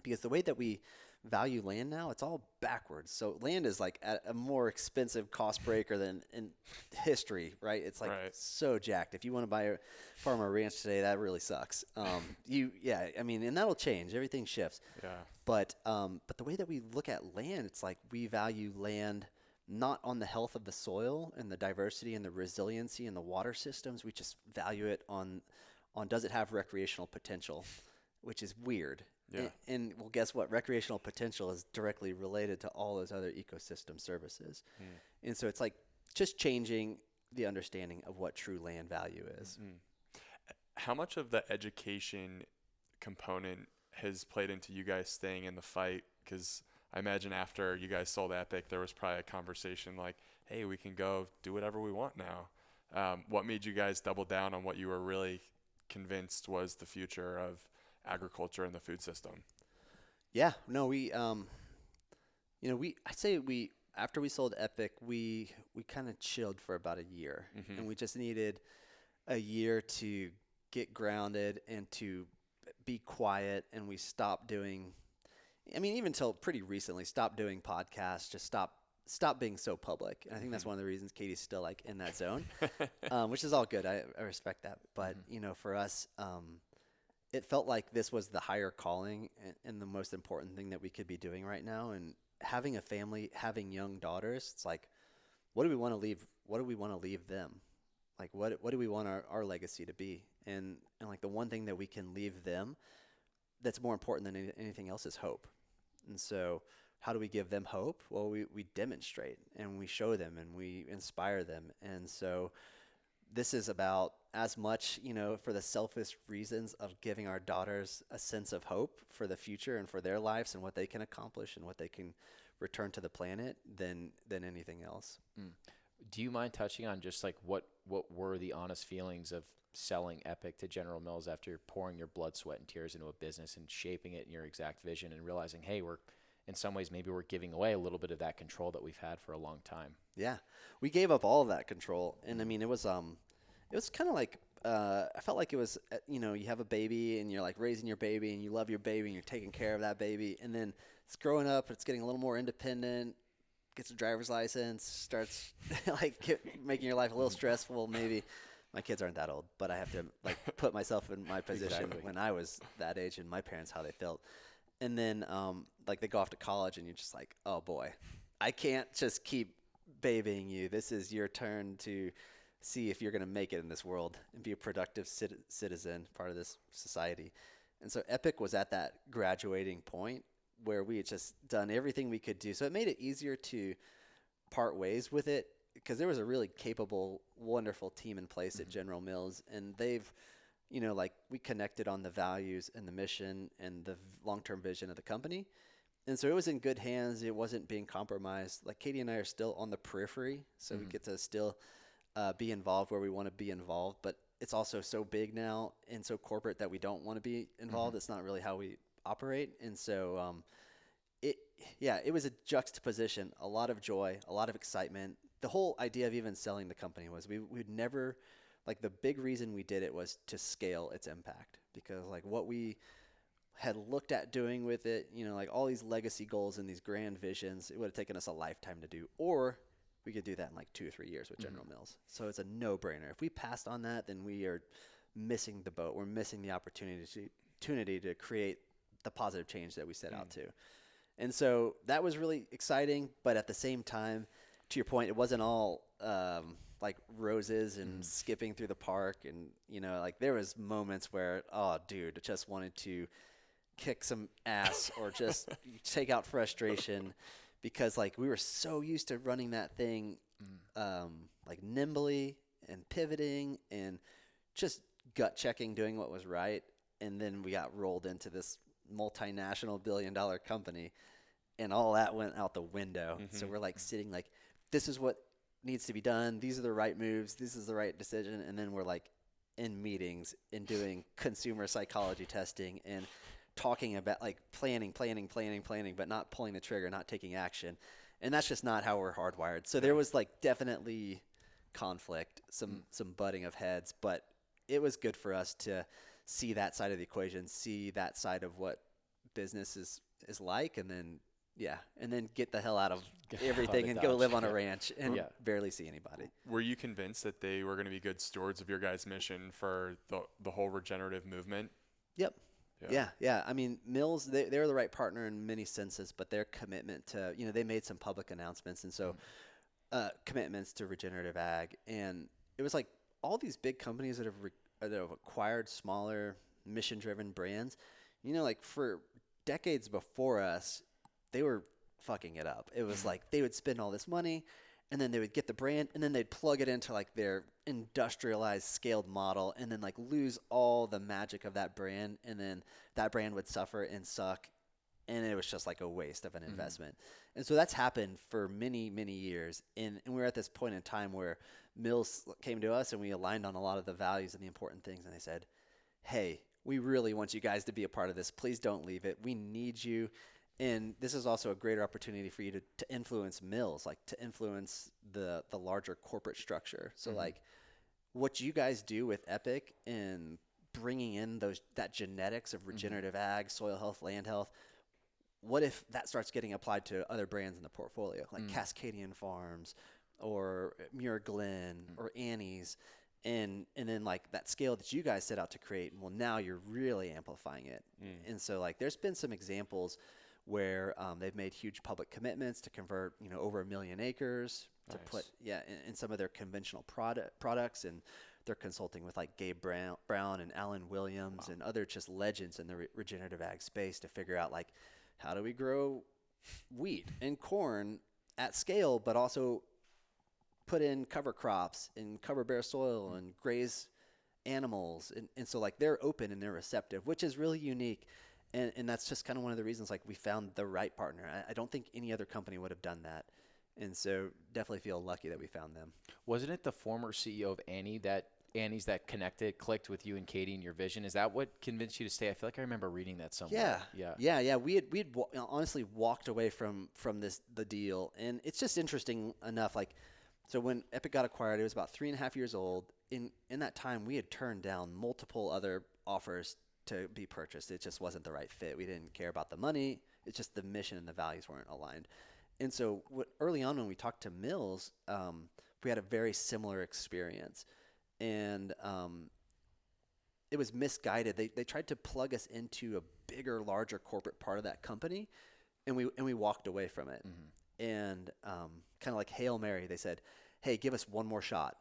Because the way that we value land now, it's all backwards. So land is like at a more expensive cost breaker than in history, right? It's like so jacked. If you want to buy a farm or a ranch today, that really sucks. And that'll change. Everything shifts. Yeah. But the way that we look at land, it's like we value land not on the health of the soil and the diversity and the resiliency and the water systems. We just value it on does it have recreational potential, which is weird. Yeah. And well, guess what? Recreational potential is directly related to all those other ecosystem services. And so it's like just changing the understanding of what true land value is. How much of the education component has played into you guys staying in the fight? Because I imagine after you guys sold Epic, there was probably a conversation like, hey, we can go do whatever we want now. What made you guys double down on what you were really convinced was the future of agriculture and the food system? Yeah, no, I'd say after we sold Epic, we kind of chilled for about a year, and we just needed a year to get grounded and to be quiet. And we stopped doing, even until pretty recently, stopped doing podcasts, just stop being so public. And I think that's one of the reasons Katie's still like in that zone, which is all good. I respect that. But, for us, it felt like this was the higher calling and the most important thing that we could be doing right now. And having a family, having young daughters, it's like, what do we want to leave? What do we want to leave them? Like, what do we want our legacy to be? And like the one thing that we can leave them that's more important than anything else is hope. And so how do we give them hope? Well, we demonstrate and we show them and we inspire them. And so this is about as much, for the selfish reasons of giving our daughters a sense of hope for the future and for their lives and what they can accomplish and what they can return to the planet than anything else. Do you mind touching on just like what what were the honest feelings of selling Epic to General Mills after pouring your blood, sweat, and tears into a business and shaping it in your exact vision and realizing, hey, in some ways, maybe we're giving away a little bit of that control that we've had for a long time. Yeah, we gave up all of that control, and I mean, it was kind of like I felt like it was you have a baby and you're like raising your baby and you love your baby and you're taking care of that baby, and then it's growing up, it's getting a little more independent, gets a driver's license, starts making your life a little stressful. Maybe my kids aren't that old, but I have to put myself in my position when I was that age and my parents how they felt. And then, they go off to college, and you're just like, oh, boy, I can't just keep babying you. This is your turn to see if you're going to make it in this world and be a productive citizen, part of this society. And so Epic was at that graduating point where we had just done everything we could do. So it made it easier to part ways with it because there was a really capable, wonderful team in place at General Mills, and they've – we connected on the values and the mission and the long-term vision of the company. And so it was in good hands. It wasn't being compromised. Like Katie and I are still on the periphery, so we get to still be involved where we want to be involved. But it's also so big now and so corporate that we don't want to be involved. It's not really how we operate. And so it was a juxtaposition, a lot of joy, a lot of excitement. The whole idea of even selling the company was we'd never – the big reason we did it was to scale its impact because what we had looked at doing with it, all these legacy goals and these grand visions, it would have taken us a lifetime to do, or we could do that in 2 or 3 years with General Mills. So it's a no-brainer. If we passed on that, then we are missing the boat. We're missing the opportunity to create the positive change that we set out to. And so that was really exciting, but at the same time, to your point, it wasn't all roses and skipping through the park. And, there was moments where, oh, dude, I just wanted to kick some ass or just take out frustration because, we were so used to running that thing, nimbly and pivoting and just gut checking, doing what was right. And then we got rolled into this multinational billion-dollar company, and all that went out the window. So we're sitting this is what needs to be done. These are the right moves. This is the right decision. And then we're in meetings and doing consumer psychology testing and talking about planning, but not pulling the trigger, not taking action. And that's just not how we're hardwired. So there was definitely conflict, some butting of heads, but it was good for us to see that side of the equation, see that side of what business is like, and then get the hell out of everything and go live on a ranch and barely see anybody. Were you convinced that they were going to be good stewards of your guys' mission for the whole regenerative movement? Yep. Yeah. I mean, Mills, they're the right partner in many senses, but their commitment to, they made some public announcements. And so commitments to regenerative ag. And it was all these big companies that have acquired smaller mission-driven brands, for decades before us, they were fucking it up. It was they would spend all this money and then they would get the brand and then they'd plug it into their industrialized scaled model and then lose all the magic of that brand, and then that brand would suffer and suck, and it was just a waste of an investment. And so that's happened for many, many years. And we're at this point in time where Mills came to us and we aligned on a lot of the values and the important things, and they said, hey, we really want you guys to be a part of this. Please don't leave it. We need you. And this is also a greater opportunity for you to influence Mills, to influence the larger corporate structure. So what you guys do with Epic and bringing in that genetics of regenerative ag, soil health, land health, what if that starts getting applied to other brands in the portfolio, Cascadian Farms or Muir Glen or Annie's? And then that scale that you guys set out to create, well, now you're really amplifying it. And so there's been some examples where they've made huge public commitments to convert, over 1 million acres to put in some of their conventional products, and they're consulting with Gabe Brown and Alan Williams and other just legends in the regenerative ag space to figure out how do we grow wheat and corn at scale, but also put in cover crops and cover bare soil and graze animals. And so they're open and they're receptive, which is really unique. And that's just kind of one of the reasons we found the right partner. I don't think any other company would have done that. And so definitely feel lucky that we found them. Wasn't it the former CEO of Annie's that clicked with you and Katie in your vision? Is that what convinced you to stay? I feel like I remember reading that somewhere. Yeah. We honestly walked away from the deal, and it's just interesting enough. Like, so when Epic got acquired, it was about 3.5 years old. In that time, we had turned down multiple other offers to be purchased. It just wasn't the right fit. We didn't care about the money. It's just the mission and the values weren't aligned. And so early on when we talked to Mills, we had a very similar experience. And it was misguided. They tried to plug us into a bigger, larger corporate part of that company, and we walked away from it. And kind of like Hail Mary, they said, hey, give us one more shot.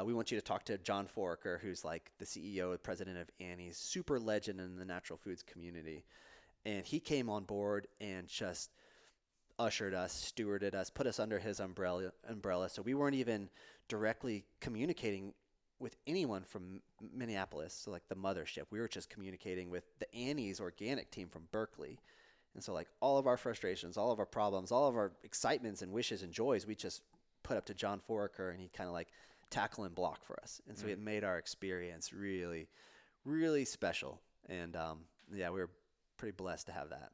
We want you to talk to John Foraker, who's like the CEO and president of Annie's, super legend in the natural foods community. And he came on board and just ushered us, stewarded us, put us under his umbrella. So we weren't even directly communicating with anyone from Minneapolis, so like the mothership. We were just communicating with the Annie's organic team from Berkeley. And so like all of our frustrations, all of our problems, all of our excitements and wishes and joys, we just put up to John Foraker, and he kind of like tackle and block for us. And so it made our experience really, really special. And we were pretty blessed to have that.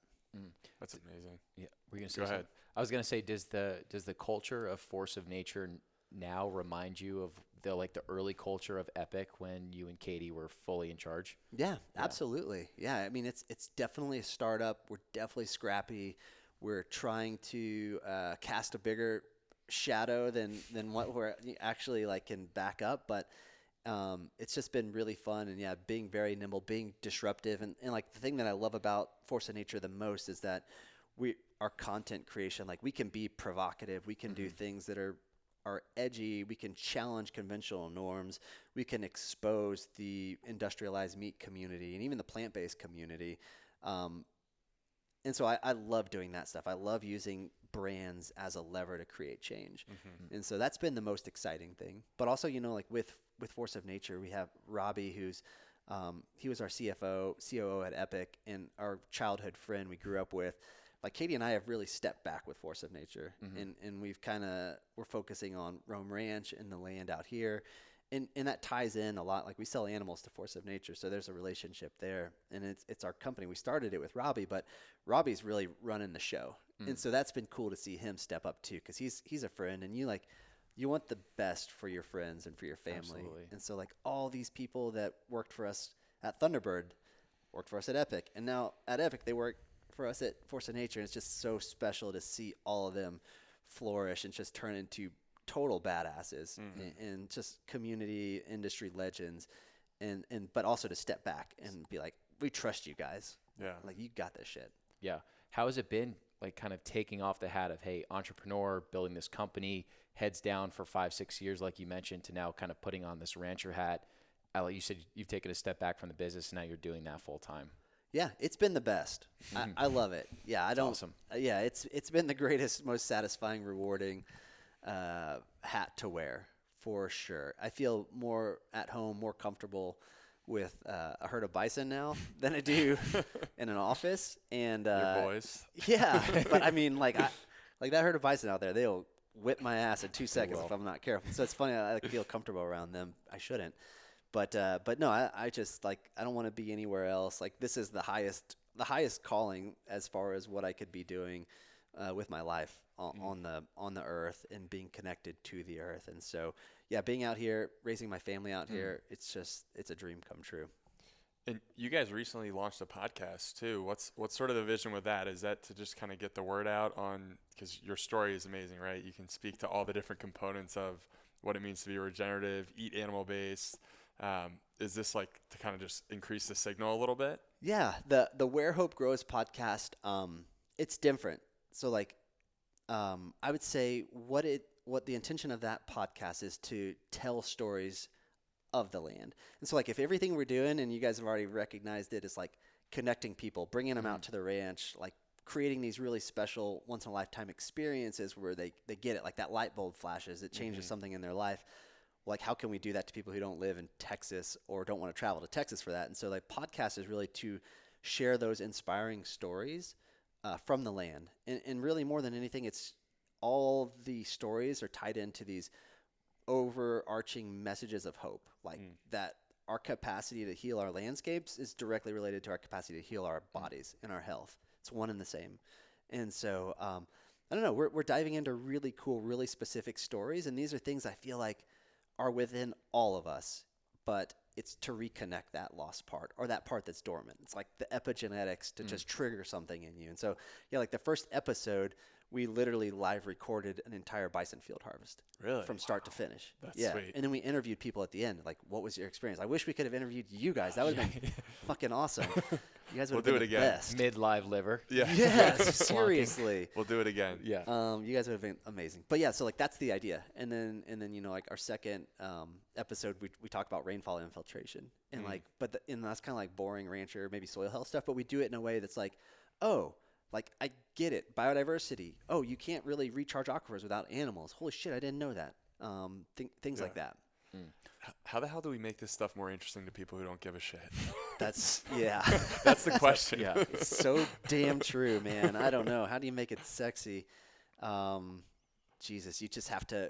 That's amazing. Yeah, we're gonna say Go ahead. something. I was gonna say, does the culture of Force of Nature now remind you of the early culture of Epic when you and Katie were fully in charge? Yeah, absolutely. Yeah, I mean it's definitely a startup. We're definitely scrappy. We're trying to cast a bigger shadow than what we're actually like can back up, but it's just been really fun. And yeah, being very nimble, being disruptive, and like the thing that I love about Force of Nature the most is that our content creation, like we can be provocative, we can do things that are edgy, we can challenge conventional norms, we can expose the industrialized meat community and even the plant-based community. And so I love doing that stuff. I love using brands as a lever to create change. And so that's been the most exciting thing. But also, like with Force of Nature, we have Robbie, who's he was our COO at Epic, and our childhood friend we grew up with. Like Katie and I have really stepped back with Force of Nature, and we're focusing on Rome Ranch and the land out here. And that ties in a lot. Like we sell animals to Force of Nature, so there's a relationship there. And it's our company. We started it with Robbie, but Robbie's really running the show. And so that's been cool to see him step up too, because he's a friend, and you want the best for your friends and for your family. Absolutely. And so like all these people that worked for us at Thunderbird worked for us at Epic, and now at Epic they work for us at Force of Nature. And it's just so special to see all of them flourish and just turn into total badasses and just community industry legends, and but also to step back and be like, we trust you guys. Yeah. Like you got this shit. Yeah. How has it been, like, kind of taking off the hat of, hey, entrepreneur, building this company, heads down for 5-6 years, like you mentioned, to now kind of putting on this rancher hat? You said you've taken a step back from the business, and now you're doing that full time. Yeah, it's been the best. I love it. Yeah, Awesome. Yeah, it's been the greatest, most satisfying, rewarding hat to wear for sure. I feel more at home, more comfortable with a herd of bison now than I do in an office. And Your boys. yeah, but I mean, like that herd of bison out there, they'll whip my ass in 2 seconds if I'm not careful. So it's funny. I feel comfortable around them. I shouldn't. But no, I just I don't want to be anywhere else. Like this is the highest calling as far as what I could be doing with my life on the earth and being connected to the earth. And so, yeah, being out here, raising my family out here, it's a dream come true. And you guys recently launched a podcast too. What's sort of the vision with that? Is that to just kind of get the word out on, because your story is amazing, right? You can speak to all the different components of what it means to be regenerative, eat animal based. Is this like to kind of just increase the signal a little bit? Yeah, the Where Hope Grows podcast, it's different. So I would say what the intention of that podcast is to tell stories of the land. And so if everything we're doing, and you guys have already recognized it, is like connecting people, bringing them out to the ranch, like creating these really special once in a lifetime experiences where they get it, like that light bulb flashes, it changes something in their life. Like, how can we do that to people who don't live in Texas or don't want to travel to Texas for that? And so podcast is really to share those inspiring stories from the land. And really more than anything, it's all the stories are tied into these overarching messages of hope, like that our capacity to heal our landscapes is directly related to our capacity to heal our bodies and our health. It's one and the same. And so, I don't know, we're diving into really cool, really specific stories. And these are things I feel like are within all of us, but it's to reconnect that lost part or that part that's dormant. It's like the epigenetics to just trigger something in you. And so, yeah, like the first episode, we literally live recorded an entire bison field harvest. Really? From start to finish. That's yeah. sweet. And then we interviewed people at the end. Like, what was your experience? I wish we could have interviewed you guys. That would have been fucking awesome. You guys would have been the best. Mid-live liver. Yeah. Yes, seriously. We'll do it again. Yeah. You guys would have been amazing. But yeah, so like that's the idea. And then you know, like our second episode, we talk about rainfall infiltration and like, and that's kind of like boring rancher, maybe soil health stuff. But we do it in a way that's like, oh, like I get it, biodiversity. Oh, you can't really recharge aquifers without animals. Holy shit, I didn't know that. Things like that. How the hell do we make this stuff more interesting to people who don't give a shit? That's That's the question. Yeah. It's so damn true, man. I don't know. How do you make it sexy? Jesus, you just have to.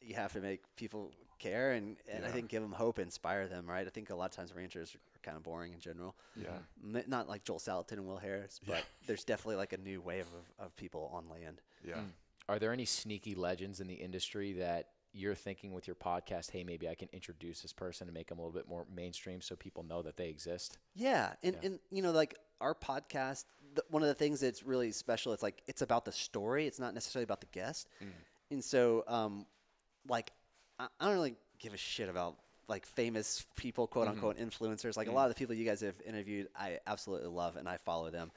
You have to make people care, and I think give them hope, inspire them. Right? I think a lot of times ranchers are kind of boring in general. Yeah. Not like Joel Salatin and Will Harris, but there's definitely like a new wave of people on land. Yeah. Are there any sneaky legends in the industry that you're thinking with your podcast, hey, maybe I can introduce this person and make them a little bit more mainstream so people know that they exist? Yeah. And you know, like our podcast, one of the things that's really special, it's like, it's about the story. It's not necessarily about the guest. And so, like, I don't really give a shit about like famous people, quote unquote, influencers. Like a lot of the people you guys have interviewed, I absolutely love and I follow them.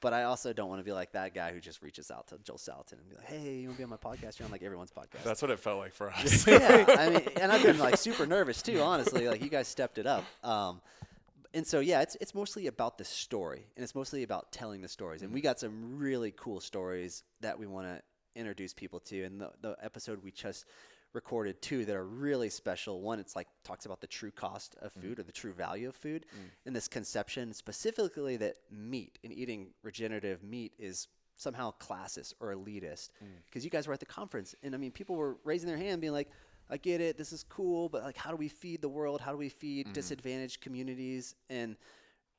But I also don't want to be like that guy who just reaches out to Joel Salatin and be like, hey, you want to be on my podcast? You're on like everyone's podcast. That's what it felt like for us. Yeah, I mean, and I've been like super nervous too, honestly. Like you guys stepped it up. And so, yeah, it's mostly about the story, and it's mostly about telling the stories. And we got some really cool stories that we want to introduce people to. And the episode we just recorded two that are really special. One, it's like talks about the true cost of food or the true value of food, and this conception specifically that meat and eating regenerative meat is somehow classist or elitist. Because you guys were at the conference, and I mean, people were raising their hand being like, I get it, this is cool, but like, how do we feed the world? How do we feed disadvantaged communities? And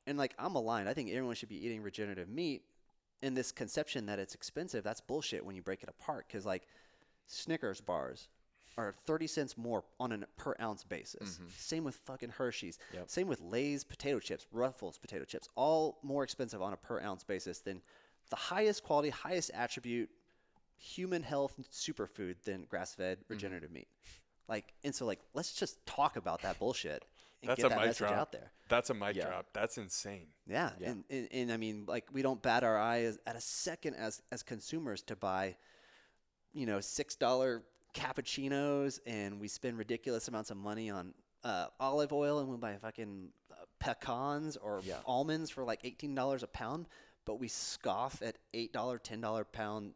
like, I'm aligned. I think everyone should be eating regenerative meat. And this conception that it's expensive, that's bullshit when you break it apart. Because like Snickers bars are 30 cents more on a per ounce basis. Same with fucking Hershey's. Same with Lay's potato chips, Ruffles potato chips, all more expensive on a per ounce basis than the highest quality, highest attribute human health superfood than grass-fed regenerative meat. Like, and so like, let's just talk about that bullshit and That's get a that mic message drop. out there. That's a mic drop. That's insane. Yeah. And I mean, like, we don't bat our eye at a second as consumers to buy, you know, $6 cappuccinos, and we spend ridiculous amounts of money on olive oil, and we buy fucking pecans or almonds for like $18 a pound, but we scoff at $8, $10 pound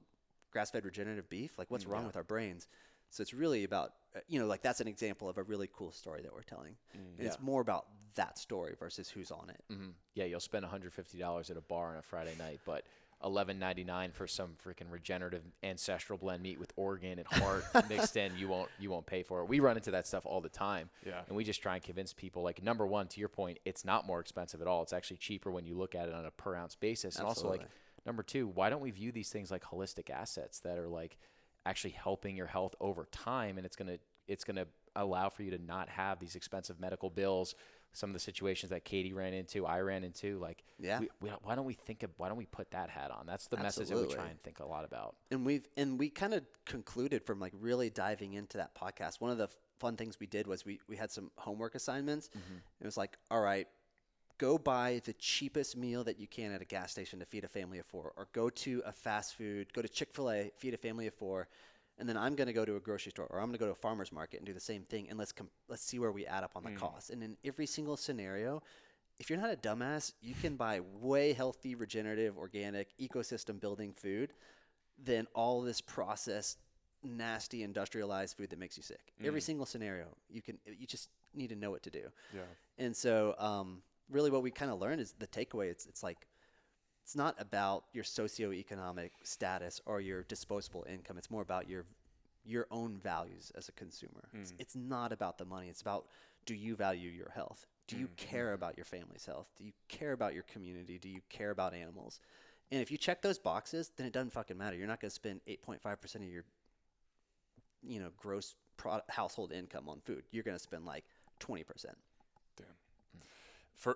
grass-fed regenerative beef. Like, what's wrong with our brains? So it's really about, you know, like, that's an example of a really cool story that we're telling. And it's more about that story versus who's on it. Yeah, you'll spend $150 at a bar on a Friday night, but $11.99 for some freaking regenerative ancestral blend meat with organ and heart mixed in, you won't pay for it. We run into that stuff all the time. And we just try and convince people, like, number one, to your point, it's not more expensive at all. It's actually cheaper when you look at it on a per ounce basis. And also, like, number two, why don't we view these things like holistic assets that are like actually helping your health over time, and it's gonna allow for you to not have these expensive medical bills. Some of the situations that Katie ran into, I ran into, like, why don't we put that hat on? That's the message that we try and think a lot about. And we kind of concluded from like really diving into that podcast. One of the fun things we did was we had some homework assignments. It was like, all right, go buy the cheapest meal that you can at a gas station to feed a family of four, or go to a fast food, go to Chick-fil-A, feed a family of four. And then I'm going to go to a grocery store, or I'm going to go to a farmer's market and do the same thing. And let's see where we add up on the cost. And in every single scenario, if you're not a dumbass, you can buy way healthy, regenerative, organic, ecosystem building food than all this processed, nasty, industrialized food that makes you sick. Every single scenario, you just need to know what to do. And so, really what we kind of learned is the takeaway. It's like, it's not about your socioeconomic status or your disposable income. It's more about your own values as a consumer. It's not about the money. It's about, do you value your health? Do you care about your family's health? Do you care about your community? Do you care about animals? And if you check those boxes, then it doesn't fucking matter. You're not going to spend 8.5% of your, gross household income on food. You're going to spend like 20%. Damn.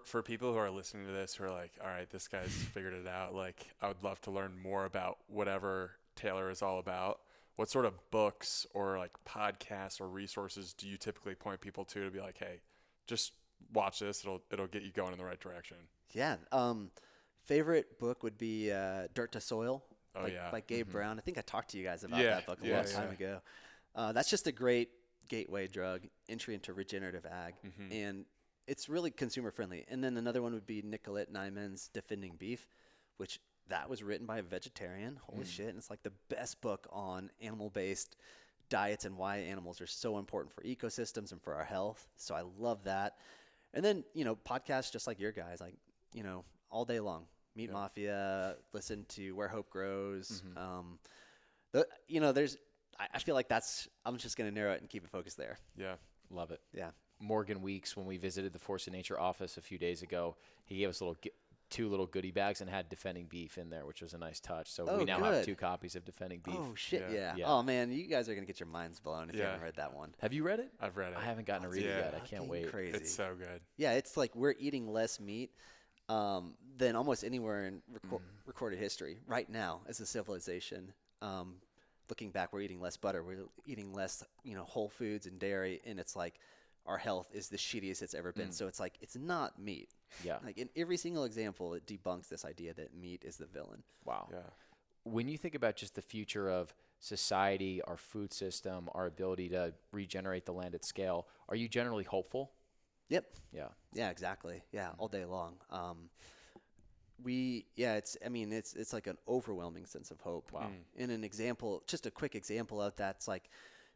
For people who are listening to this who are like, all right, this guy's figured it out, like, I would love to learn more about whatever Taylor is all about. What sort of books or like podcasts or resources do you typically point people to be like, hey, just watch this. It'll get you going in the right direction. Yeah. Favorite book would be Dirt to Soil by Gabe Brown. I think I talked to you guys about that book a long time ago. That's just a great gateway drug, entry into regenerative ag. And it's really consumer friendly. And then another one would be Nicolette Nyman's Defending Beef, which that was written by a vegetarian. Holy shit. And it's like the best book on animal-based diets and why animals are so important for ecosystems and for our health. So I love that. And then, podcasts just like your guys, like, all day long. Meet Mafia, listen to Where Hope Grows. I feel like I'm just going to narrow it and keep it focused there. Yeah. Love it. Yeah. Morgan Weeks, when we visited the Force of Nature office a few days ago, he gave us two little goodie bags and had Defending Beef in there, which was a nice touch. So we now have 2 copies of Defending Beef. Oh, shit, yeah. Yeah. Oh, man, you guys are going to get your minds blown if you haven't read that one. Have you read it? I've read it. I haven't gotten to read it yet. I can't wait. Crazy. It's so good. Yeah, it's like we're eating less meat than almost anywhere in recorded history right now as a civilization. Looking back, we're eating less butter. We're eating less, whole foods and dairy, and it's like our health is the shittiest it's ever been. So it's like, it's not meat. Yeah. Like in every single example, it debunks this idea that meat is the villain. Wow. Yeah. When you think about just the future of society, our food system, our ability to regenerate the land at scale, are you generally hopeful? Yep. Yeah. Yeah, exactly. Yeah, all day long. It's like an overwhelming sense of hope. Wow. And an example, just a quick example of that's like,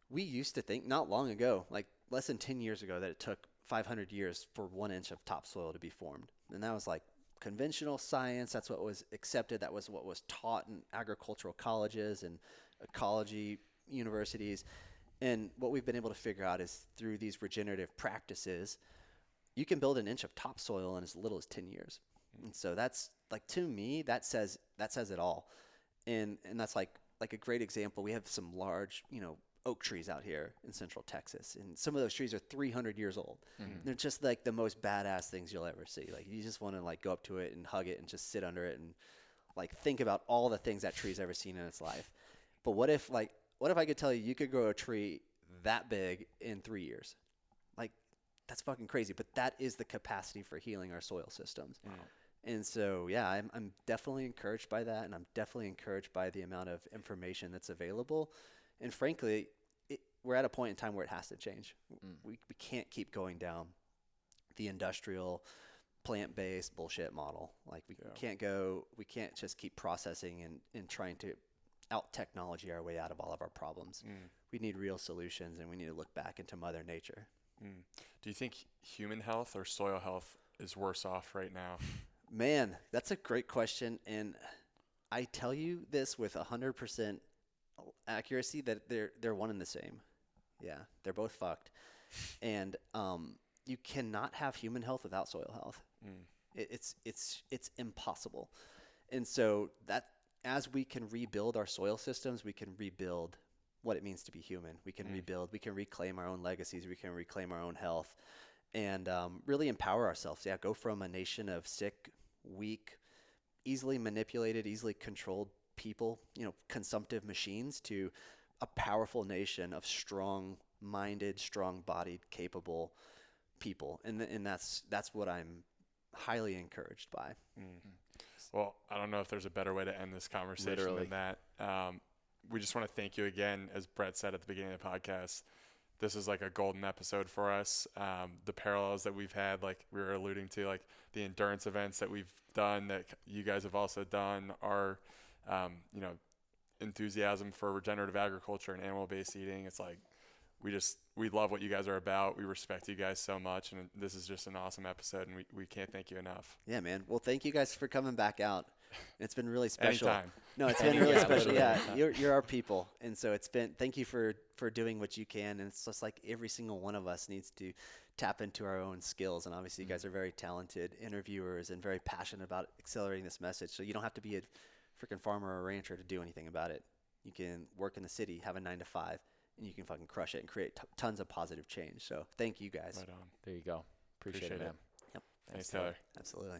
we used to think not long ago, like less than 10 years ago, that it took 500 years for 1 inch of topsoil to be formed. And that was like conventional science. That's what was accepted. That was what was taught in agricultural colleges and ecology universities. And what we've been able to figure out is through these regenerative practices, you can build an inch of topsoil in as little as 10 years. And so that's like, to me, that says it all. And that's like a great example. We have some large, oak trees out here in central Texas, and some of those trees are 300 years old. They're just like the most badass things you'll ever see. Like, you just want to like go up to it and hug it and just sit under it and like think about all the things that tree's ever seen in its life. But what if I could tell you could grow a tree that big in 3 years? Like, that's fucking crazy. But that is the capacity for healing our soil systems. Wow. And so, yeah, I'm definitely encouraged by that, and I'm definitely encouraged by the amount of information that's available. And frankly, we're at a point in time where it has to change. We can't keep going down the industrial, plant-based bullshit model. Like, we can't just keep processing and trying to out-technology our way out of all of our problems. We need real solutions, and we need to look back into Mother Nature. Do you think human health or soil health is worse off right now? Man, that's a great question. And I tell you this with 100% accuracy that they're one and the same. Yeah, they're both fucked. And you cannot have human health without soil health. It's impossible. And so that as we can rebuild our soil systems, we can rebuild what it means to be human. We can rebuild, we can reclaim our own legacies, we can reclaim our own health, and really empower ourselves. Yeah, go from a nation of sick, weak, easily manipulated, easily controlled people, consumptive machines, to a powerful nation of strong-minded, strong-bodied, capable people. And that's what I'm highly encouraged by. Well, I don't know if there's a better way to end this conversation than that. We just want to thank you again. As Brett said at the beginning of the podcast, this is like a golden episode for us. The parallels that we've had, like we were alluding to, like the endurance events that we've done, that you guys have also done, our, enthusiasm for regenerative agriculture and animal-based eating. It's like, we love what you guys are about. We respect you guys so much. And this is just an awesome episode, and we can't thank you enough. Yeah, man. Well, thank you guys for coming back out. It's been really special. Anytime. No, it's been really special. literally Yeah, anytime. you're our people, and so thank you for doing what you can. And it's just like every single one of us needs to tap into our own skills. And obviously, you guys are very talented interviewers and very passionate about accelerating this message. So you don't have to be a freaking farmer or a rancher to do anything about it. You can work in the city, have a 9 to 5, and you can fucking crush it and create tons of positive change. So thank you guys. Right on. There you go. Appreciate it, man. Yep. Thanks, Taylor. Absolutely.